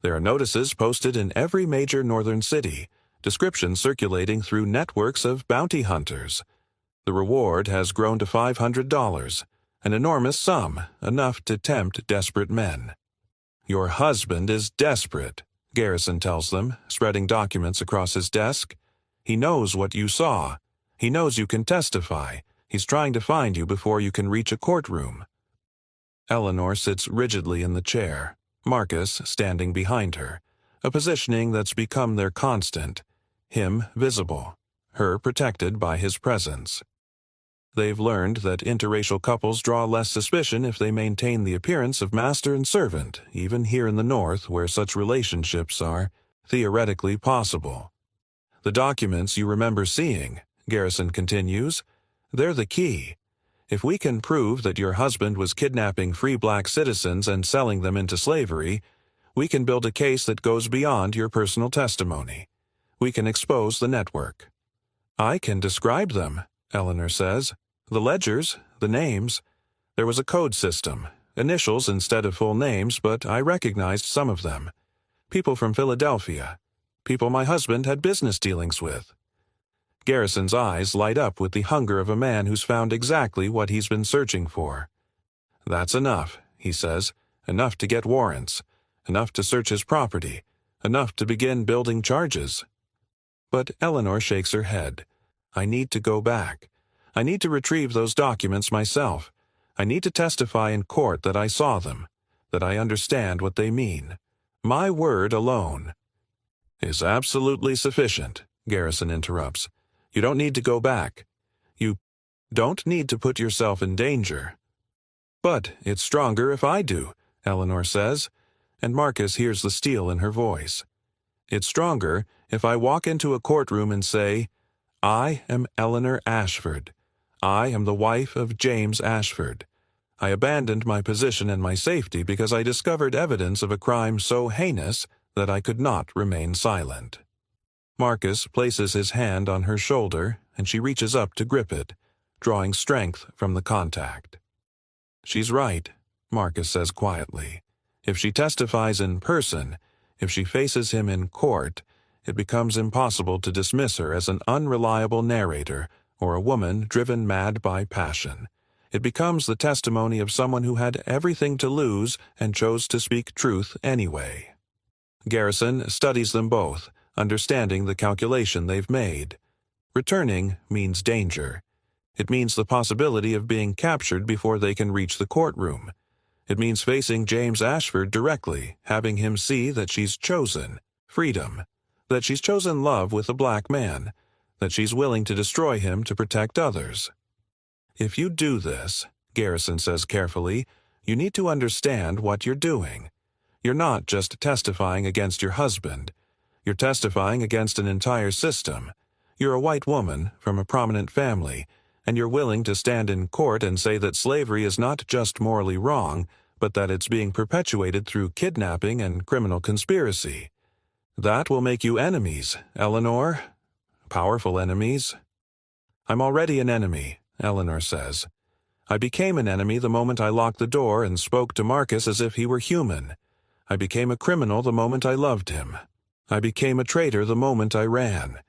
There are notices posted in every major northern city, descriptions circulating through networks of bounty hunters. The reward has grown to $500, an enormous sum, enough to tempt desperate men. "Your husband is desperate," Garrison tells them, spreading documents across his desk. "He knows what you saw. He knows you can testify. He's trying to find you before you can reach a courtroom." Eleanor sits rigidly in the chair, Marcus standing behind her, a positioning that's become their constant, him visible, her protected by his presence. They've learned that interracial couples draw less suspicion if they maintain the appearance of master and servant, even here in the North where such relationships are theoretically possible. "The documents you remember seeing," Garrison continues, "they're the key. If we can prove that your husband was kidnapping free black citizens and selling them into slavery, we can build a case that goes beyond your personal testimony. We can expose the network." "I can describe them," Eleanor says. "The ledgers, the names. There was a code system, initials instead of full names, but I recognized some of them. People from Philadelphia. People my husband had business dealings with." Garrison's eyes light up with the hunger of a man who's found exactly what he's been searching for. "That's enough," he says. "Enough to get warrants. Enough to search his property. Enough to begin building charges." But Eleanor shakes her head. "I need to go back. I need to retrieve those documents myself. I need to testify in court that I saw them, that I understand what they mean. My word alone." "Is absolutely sufficient," Garrison interrupts. "You don't need to go back. You don't need to put yourself in danger." "But it's stronger if I do," Eleanor says, and Marcus hears the steel in her voice. "It's stronger if I walk into a courtroom and say, 'I am Eleanor Ashford. I am the wife of James Ashford. I abandoned my position and my safety because I discovered evidence of a crime so heinous that I could not remain silent.'" Marcus places his hand on her shoulder, and she reaches up to grip it, drawing strength from the contact. "She's right," Marcus says quietly. "If she testifies in person, if she faces him in court, it becomes impossible to dismiss her as an unreliable narrator or a woman driven mad by passion. It becomes the testimony of someone who had everything to lose and chose to speak truth anyway." Garrison studies them both, understanding the calculation they've made. Returning means danger. It means the possibility of being captured before they can reach the courtroom. It means facing James Ashford directly, having him see that she's chosen freedom, that she's chosen love with a black man, that she's willing to destroy him to protect others. "If you do this," Garrison says carefully, "you need to understand what you're doing. You're not just testifying against your husband. You're testifying against an entire system. You're a white woman from a prominent family, and you're willing to stand in court and say that slavery is not just morally wrong, but that it's being perpetuated through kidnapping and criminal conspiracy. That will make you enemies, Eleanor. Powerful enemies." "I'm already an enemy," Eleanor says. "I became an enemy the moment I locked the door and spoke to Marcus as if he were human. I became a criminal the moment I loved him. I became a traitor the moment I ran."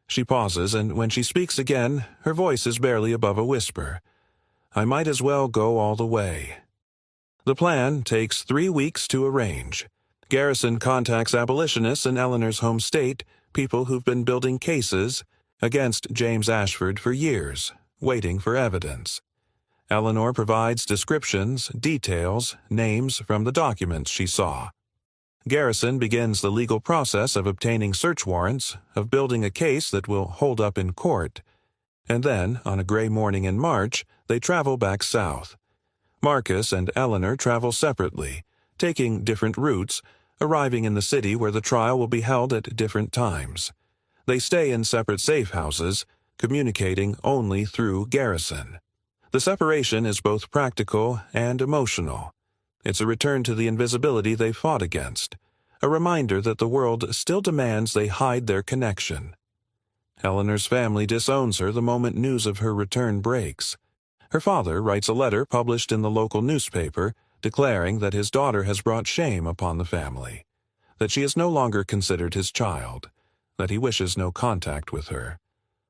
She pauses, and when she speaks again, her voice is barely above a whisper. "I might as well go all the way." The plan takes 3 weeks to arrange. Garrison contacts abolitionists in Eleanor's home state, people who've been building cases against James Ashford for years, waiting for evidence. Eleanor provides descriptions, details, names from the documents she saw. Garrison begins the legal process of obtaining search warrants, of building a case that will hold up in court, and then, on a gray morning in March, they travel back south. Marcus and Eleanor travel separately, taking different routes, arriving in the city where the trial will be held at different times. They stay in separate safe houses, communicating only through Garrison. The separation is both practical and emotional. It's a return to the invisibility they fought against, a reminder that the world still demands they hide their connection. Eleanor's family disowns her the moment news of her return breaks. Her father writes a letter published in the local newspaper declaring that his daughter has brought shame upon the family, that she is no longer considered his child, that he wishes no contact with her.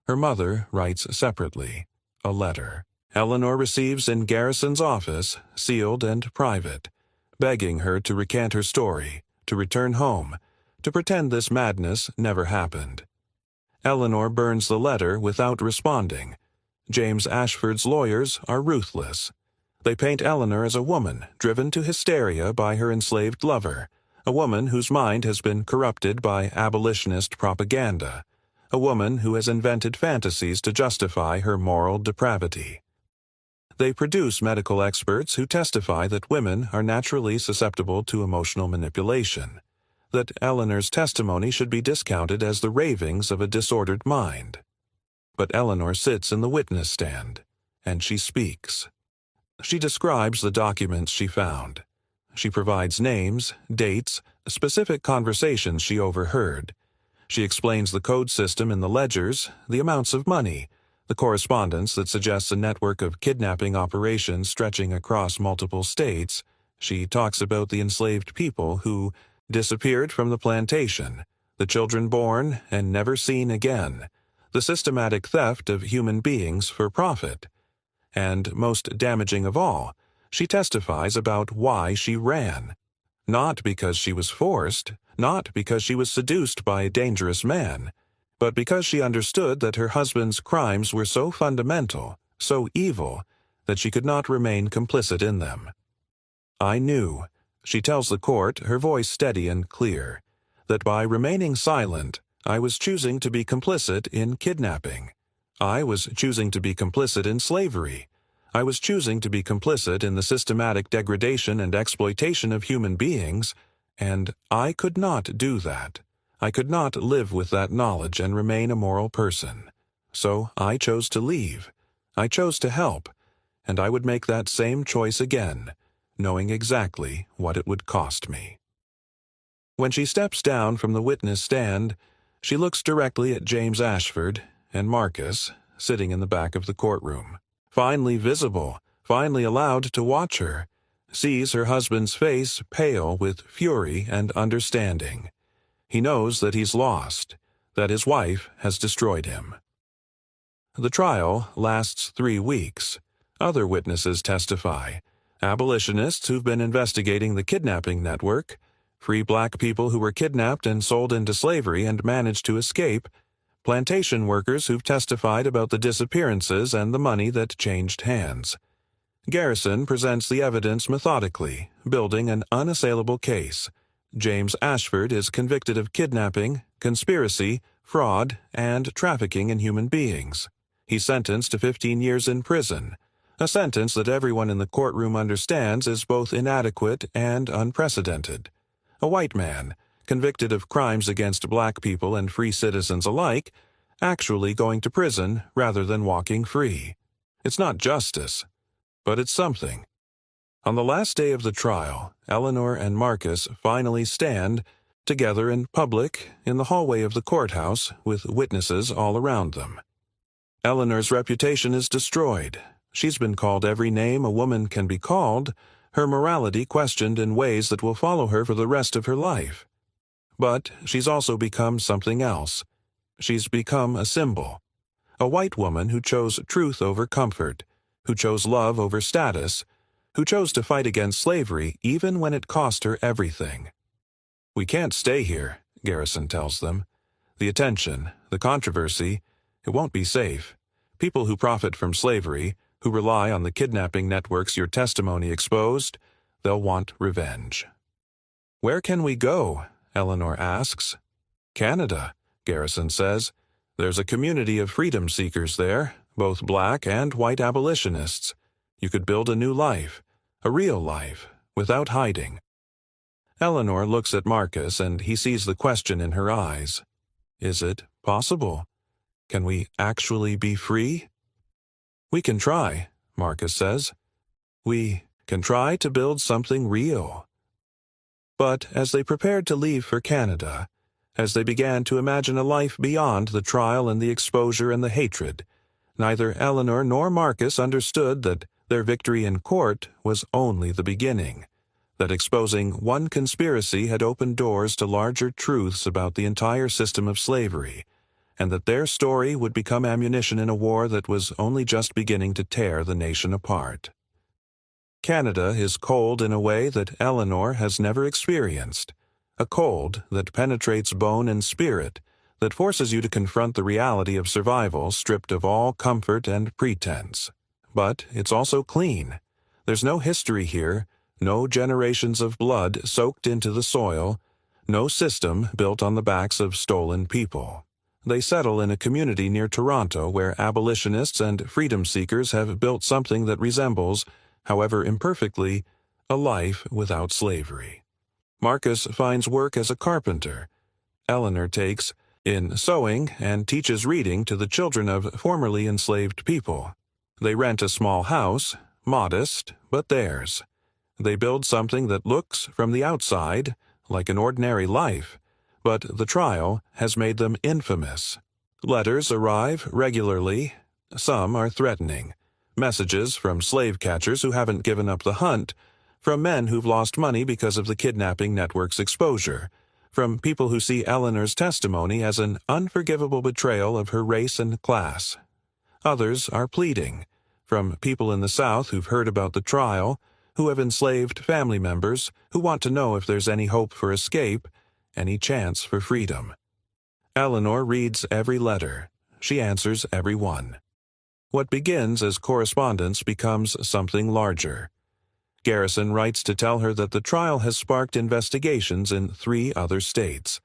Her mother writes separately, a letter. Eleanor receives in Garrison's office, sealed and private, begging her to recant her story, to return home, to pretend this madness never happened. Eleanor burns the letter without responding. James Ashford's lawyers are ruthless. They paint Eleanor as a woman driven to hysteria by her enslaved lover, a woman whose mind has been corrupted by abolitionist propaganda, a woman who has invented fantasies to justify her moral depravity. They produce medical experts who testify that women are naturally susceptible to emotional manipulation, that Eleanor's testimony should be discounted as the ravings of a disordered mind. But Eleanor sits in the witness stand, and she speaks. She describes the documents she found. She provides names, dates, specific conversations she overheard. She explains the code system in the ledgers, the amounts of money, the correspondence that suggests a network of kidnapping operations stretching across multiple states. She talks about the enslaved people who disappeared from the plantation, the children born and never seen again, the systematic theft of human beings for profit. And, most damaging of all, she testifies about why she ran. Not because she was forced, not because she was seduced by a dangerous man, but because she understood that her husband's crimes were so fundamental, so evil, that she could not remain complicit in them. I knew, she tells the court, her voice steady and clear, that by remaining silent, I was choosing to be complicit in kidnapping. I was choosing to be complicit in slavery. I was choosing to be complicit in the systematic degradation and exploitation of human beings, and I could not do that. I could not live with that knowledge and remain a moral person. So I chose to leave. I chose to help, and I would make that same choice again, knowing exactly what it would cost me. When she steps down from the witness stand, she looks directly at James Ashford and Marcus, sitting in the back of the courtroom. Finally visible, finally allowed to watch her, sees her husband's face pale with fury and understanding. He knows that he's lost, that his wife has destroyed him. The trial lasts 3 weeks. Other witnesses testify. Abolitionists who've been investigating the kidnapping network, free black people who were kidnapped and sold into slavery and managed to escape, plantation workers who've testified about the disappearances and the money that changed hands. Garrison presents the evidence methodically, building an unassailable case. James Ashford is convicted of kidnapping, conspiracy, fraud, and trafficking in human beings. He's sentenced to 15 years in prison, a sentence that everyone in the courtroom understands is both inadequate and unprecedented. A white man, convicted of crimes against black people and free citizens alike, actually going to prison rather than walking free. It's not justice, but it's something. On the last day of the trial, Eleanor and Marcus finally stand, together in public, in the hallway of the courthouse, with witnesses all around them. Eleanor's reputation is destroyed. She's been called every name a woman can be called, her morality questioned in ways that will follow her for the rest of her life. But she's also become something else. She's become a symbol. A white woman who chose truth over comfort, who chose love over status, who chose to fight against slavery even when it cost her everything. We can't stay here, Garrison tells them. The attention, the controversy, it won't be safe. People who profit from slavery, who rely on the kidnapping networks your testimony exposed, they'll want revenge. Where can we go? Eleanor asks. Canada, Garrison says. There's a community of freedom seekers there, both black and white abolitionists. You could build a new life, a real life, without hiding. Eleanor looks at Marcus and he sees the question in her eyes. Is it possible? Can we actually be free? We can try, Marcus says. We can try to build something real. But as they prepared to leave for Canada, as they began to imagine a life beyond the trial and the exposure and the hatred, neither Eleanor nor Marcus understood that their victory in court was only the beginning, that exposing one conspiracy had opened doors to larger truths about the entire system of slavery, and that their story would become ammunition in a war that was only just beginning to tear the nation apart. Canada is cold in a way that Eleanor has never experienced, a cold that penetrates bone and spirit, that forces you to confront the reality of survival stripped of all comfort and pretense. But it's also clean. There's no history here, no generations of blood soaked into the soil, no system built on the backs of stolen people. They settle in a community near Toronto where abolitionists and freedom seekers have built something that resembles, however imperfectly, a life without slavery. Marcus finds work as a carpenter. Eleanor takes in sewing and teaches reading to the children of formerly enslaved people. They rent a small house, modest, but theirs. They build something that looks, from the outside, like an ordinary life, but the trial has made them infamous. Letters arrive regularly. Some are threatening. Messages from slave catchers who haven't given up the hunt, from men who've lost money because of the kidnapping network's exposure, from people who see Eleanor's testimony as an unforgivable betrayal of her race and class. Others are pleading, from people in the South who've heard about the trial, who have enslaved family members, who want to know if there's any hope for escape, any chance for freedom. Eleanor reads every letter. She answers every one. What begins as correspondence becomes something larger. Garrison writes to tell her that the trial has sparked investigations in 3 other states.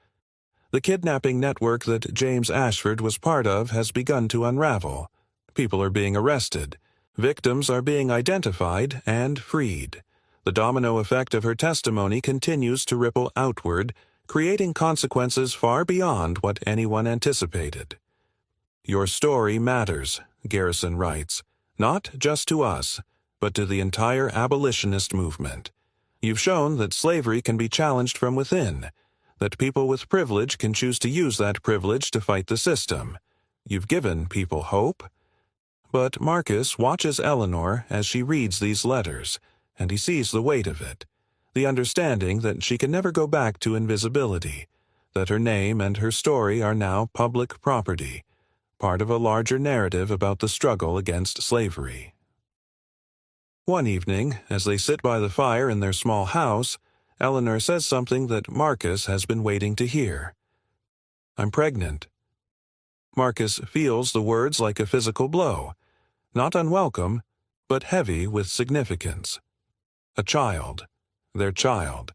The kidnapping network that James Ashford was part of has begun to unravel. People are being arrested. Victims are being identified and freed. The domino effect of her testimony continues to ripple outward, creating consequences far beyond what anyone anticipated. Your story matters, Garrison writes, not just to us, but to the entire abolitionist movement. You've shown that slavery can be challenged from within, that people with privilege can choose to use that privilege to fight the system. You've given people hope. But Marcus watches Eleanor as she reads these letters, and he sees the weight of it, the understanding that she can never go back to invisibility, that her name and her story are now public property, part of a larger narrative about the struggle against slavery. One evening, as they sit by the fire in their small house, Eleanor says something that Marcus has been waiting to hear. "I'm pregnant." Marcus feels the words like a physical blow, not unwelcome, but heavy with significance. A child, their child,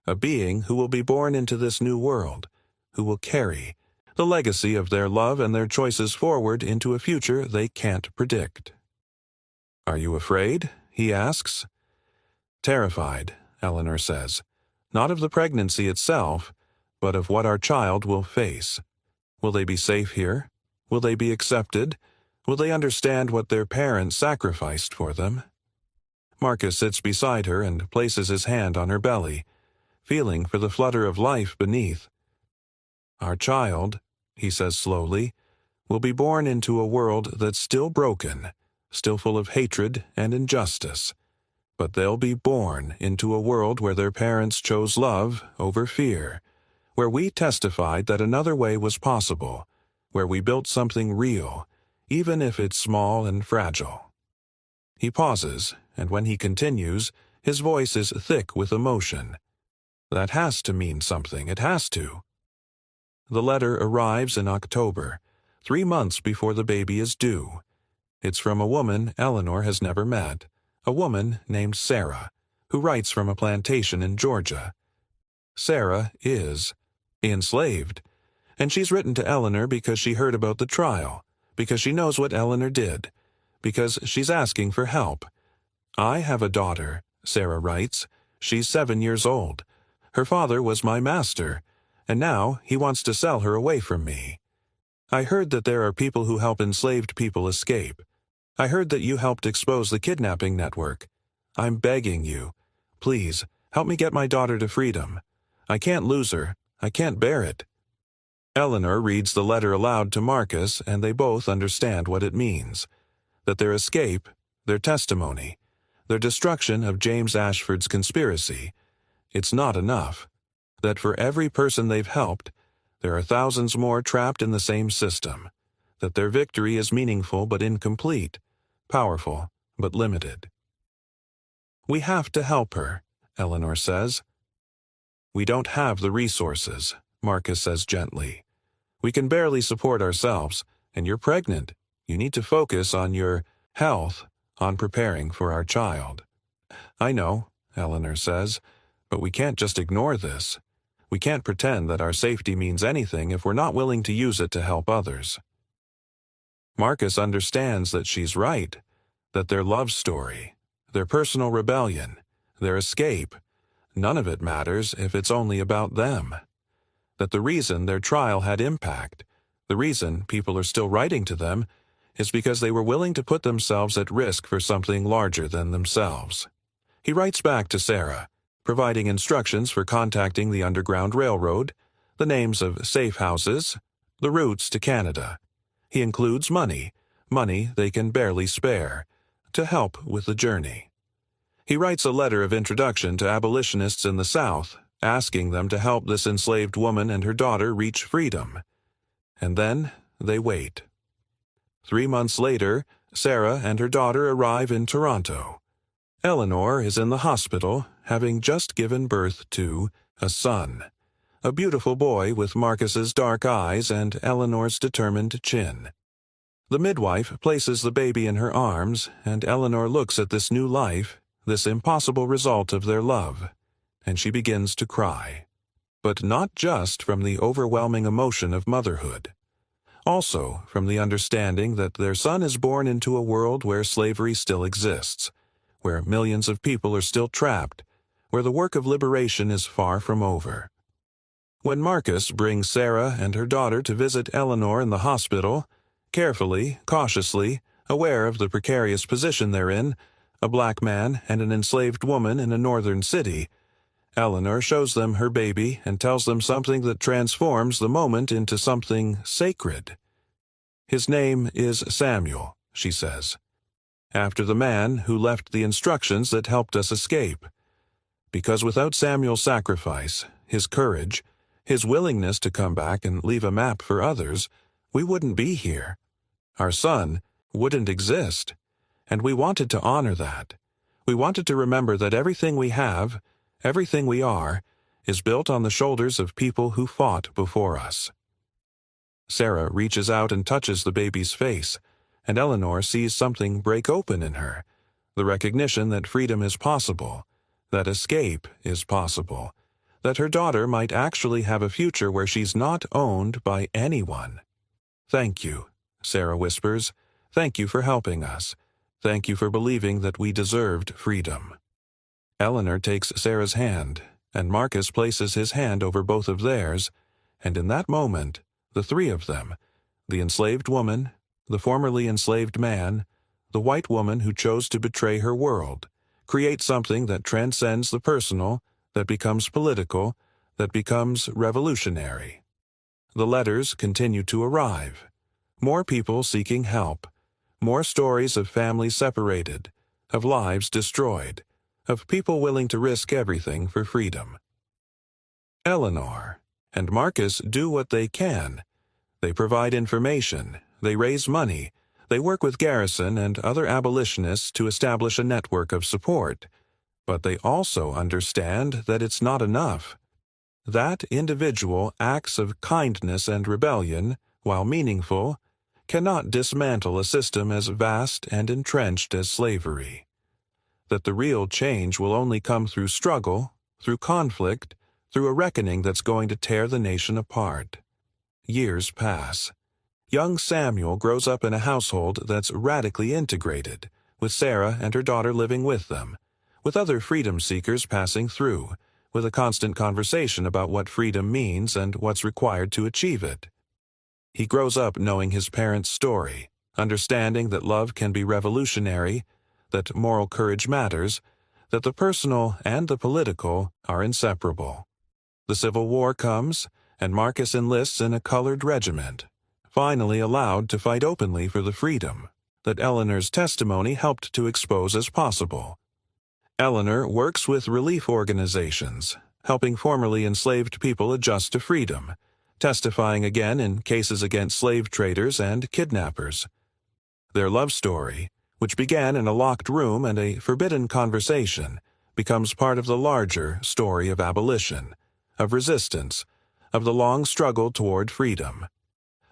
a being who will be born into this new world, who will carry the legacy of their love and their choices forward into a future they can't predict. "Are you afraid?" he asks. "Terrified," Eleanor says, "not of the pregnancy itself, but of what our child will face. Will they be safe here? Will they be accepted? Will they understand what their parents sacrificed for them?" Marcus sits beside her and places his hand on her belly, feeling for the flutter of life beneath. "Our child," he says slowly, "will be born into a world that's still broken, still full of hatred and injustice. But they'll be born into a world where their parents chose love over fear, where we testified that another way was possible, where we built something real, even if it's small and fragile." He pauses, and when he continues, his voice is thick with emotion. That has to mean something, it has to. The letter arrives in October, 3 months before the baby is due. It's from a woman Eleanor has never met, a woman named Sarah, who writes from a plantation in Georgia. Sarah is enslaved, and she's written to Eleanor because she heard about the trial, because she knows what Eleanor did, because she's asking for help. I have a daughter, Sarah writes. She's 7 years old. Her father was my master, and now he wants to sell her away from me. I heard that there are people who help enslaved people escape. I heard that you helped expose the kidnapping network. I'm begging you. Please, help me get my daughter to freedom. I can't lose her. I can't bear it. Eleanor reads the letter aloud to Marcus, and they both understand what it means. That their escape, their testimony, their destruction of James Ashford's conspiracy, it's not enough. That for every person they've helped, there are thousands more trapped in the same system. That their victory is meaningful but incomplete, powerful but limited. We have to help her, Eleanor says. We don't have the resources, Marcus says gently. We can barely support ourselves, and you're pregnant. You need to focus on your health, on preparing for our child. I know, Eleanor says, but we can't just ignore this. We can't pretend that our safety means anything if we're not willing to use it to help others. Marcus understands that she's right, that their love story, their personal rebellion, their escape, none of it matters if it's only about them. That the reason their trial had impact, the reason people are still writing to them, is because they were willing to put themselves at risk for something larger than themselves. He writes back to Sarah, providing instructions for contacting the Underground Railroad, the names of safe houses, the routes to Canada. He includes money they can barely spare, to help with the journey. He writes a letter of introduction to abolitionists in the South, asking them to help this enslaved woman and her daughter reach freedom. And then they wait. 3 months later, Sarah and her daughter arrive in Toronto. Eleanor is in the hospital, having just given birth to a son, a beautiful boy with Marcus's dark eyes and Eleanor's determined chin. The midwife places the baby in her arms, and Eleanor looks at this new life, this impossible result of their love, and she begins to cry. But not just from the overwhelming emotion of motherhood. Also from the understanding that their son is born into a world where slavery still exists, where millions of people are still trapped, where the work of liberation is far from over. When Marcus brings Sarah and her daughter to visit Eleanor in the hospital, carefully, cautiously, aware of the precarious position they're in, a black man and an enslaved woman in a northern city, Eleanor shows them her baby and tells them something that transforms the moment into something sacred. His name is Samuel, she says, after the man who left the instructions that helped us escape. Because without Samuel's sacrifice, his courage, his willingness to come back and leave a map for others, we wouldn't be here. Our son wouldn't exist. And we wanted to honor that. We wanted to remember that everything we have, everything we are, is built on the shoulders of people who fought before us. Sarah reaches out and touches the baby's face, and Eleanor sees something break open in her, the recognition that freedom is possible, that escape is possible, that her daughter might actually have a future where she's not owned by anyone. "Thank you," Sarah whispers. "Thank you for helping us. Thank you for believing that we deserved freedom." Eleanor takes Sarah's hand, and Marcus places his hand over both of theirs, and in that moment, the three of them, the enslaved woman, the formerly enslaved man, the white woman who chose to betray her world, create something that transcends the personal, that becomes political, that becomes revolutionary. The letters continue to arrive. More people seeking help. More stories of families separated, of lives destroyed, of people willing to risk everything for freedom. Eleanor and Marcus do what they can. They provide information, they raise money, they work with Garrison and other abolitionists to establish a network of support. But they also understand that it's not enough. That individual acts of kindness and rebellion, while meaningful, cannot dismantle a system as vast and entrenched as slavery. That the real change will only come through struggle, through conflict, through a reckoning that's going to tear the nation apart. Years pass. Young Samuel grows up in a household that's radically integrated, with Sarah and her daughter living with them, with other freedom seekers passing through, with a constant conversation about what freedom means and what's required to achieve it. He grows up knowing his parents' story, understanding that love can be revolutionary, that moral courage matters, that the personal and the political are inseparable. The Civil War comes, and Marcus enlists in a colored regiment, finally allowed to fight openly for the freedom that Eleanor's testimony helped to expose as possible. Eleanor works with relief organizations, helping formerly enslaved people adjust to freedom, testifying again in cases against slave traders and kidnappers. Their love story, which began in a locked room and a forbidden conversation, becomes part of the larger story of abolition, of resistance, of the long struggle toward freedom.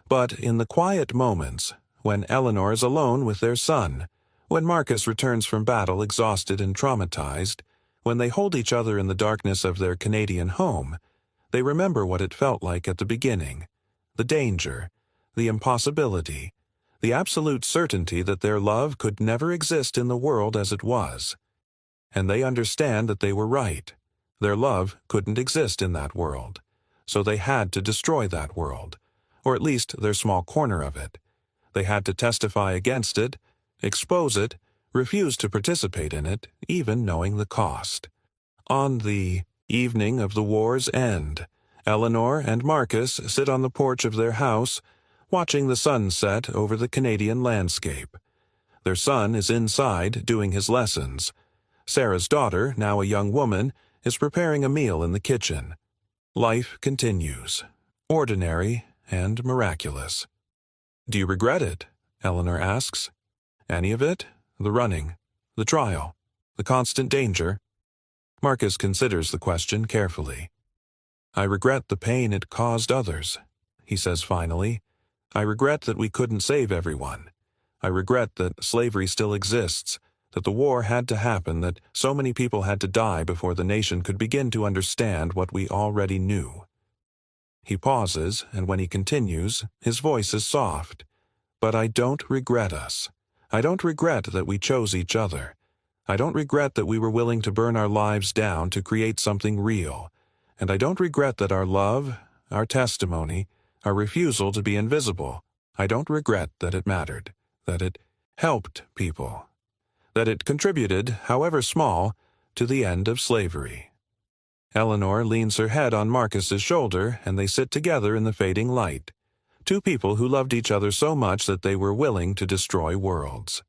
But in the quiet moments, when Eleanor is alone with their son, when Marcus returns from battle exhausted and traumatized, when they hold each other in the darkness of their Canadian home, they remember what it felt like at the beginning, the danger, the impossibility, the absolute certainty that their love could never exist in the world as it was. And they understand that they were right. Their love couldn't exist in that world, so they had to destroy that world, or at least their small corner of it. They had to testify against it, expose it, refuse to participate in it, even knowing the cost. On the evening of the war's end, Eleanor and Marcus sit on the porch of their house, watching the sun set over the Canadian landscape. Their son is inside doing his lessons. Sarah's daughter, now a young woman, is preparing a meal in the kitchen. Life continues, ordinary and miraculous. "Do you regret it?" Eleanor asks. "Any of it? The running, the trial, the constant danger?" Marcus considers the question carefully. "I regret the pain it caused others," he says finally. "I regret that we couldn't save everyone. I regret that slavery still exists, that the war had to happen, that so many people had to die before the nation could begin to understand what we already knew." He pauses, and when he continues, his voice is soft. "But I don't regret us. I don't regret that we chose each other. I don't regret that we were willing to burn our lives down to create something real. And I don't regret that our love, our testimony, our refusal to be invisible, I don't regret that it mattered, that it helped people, that it contributed, however small, to the end of slavery." Eleanor leans her head on Marcus's shoulder, and they sit together in the fading light. Two people who loved each other so much that they were willing to destroy worlds.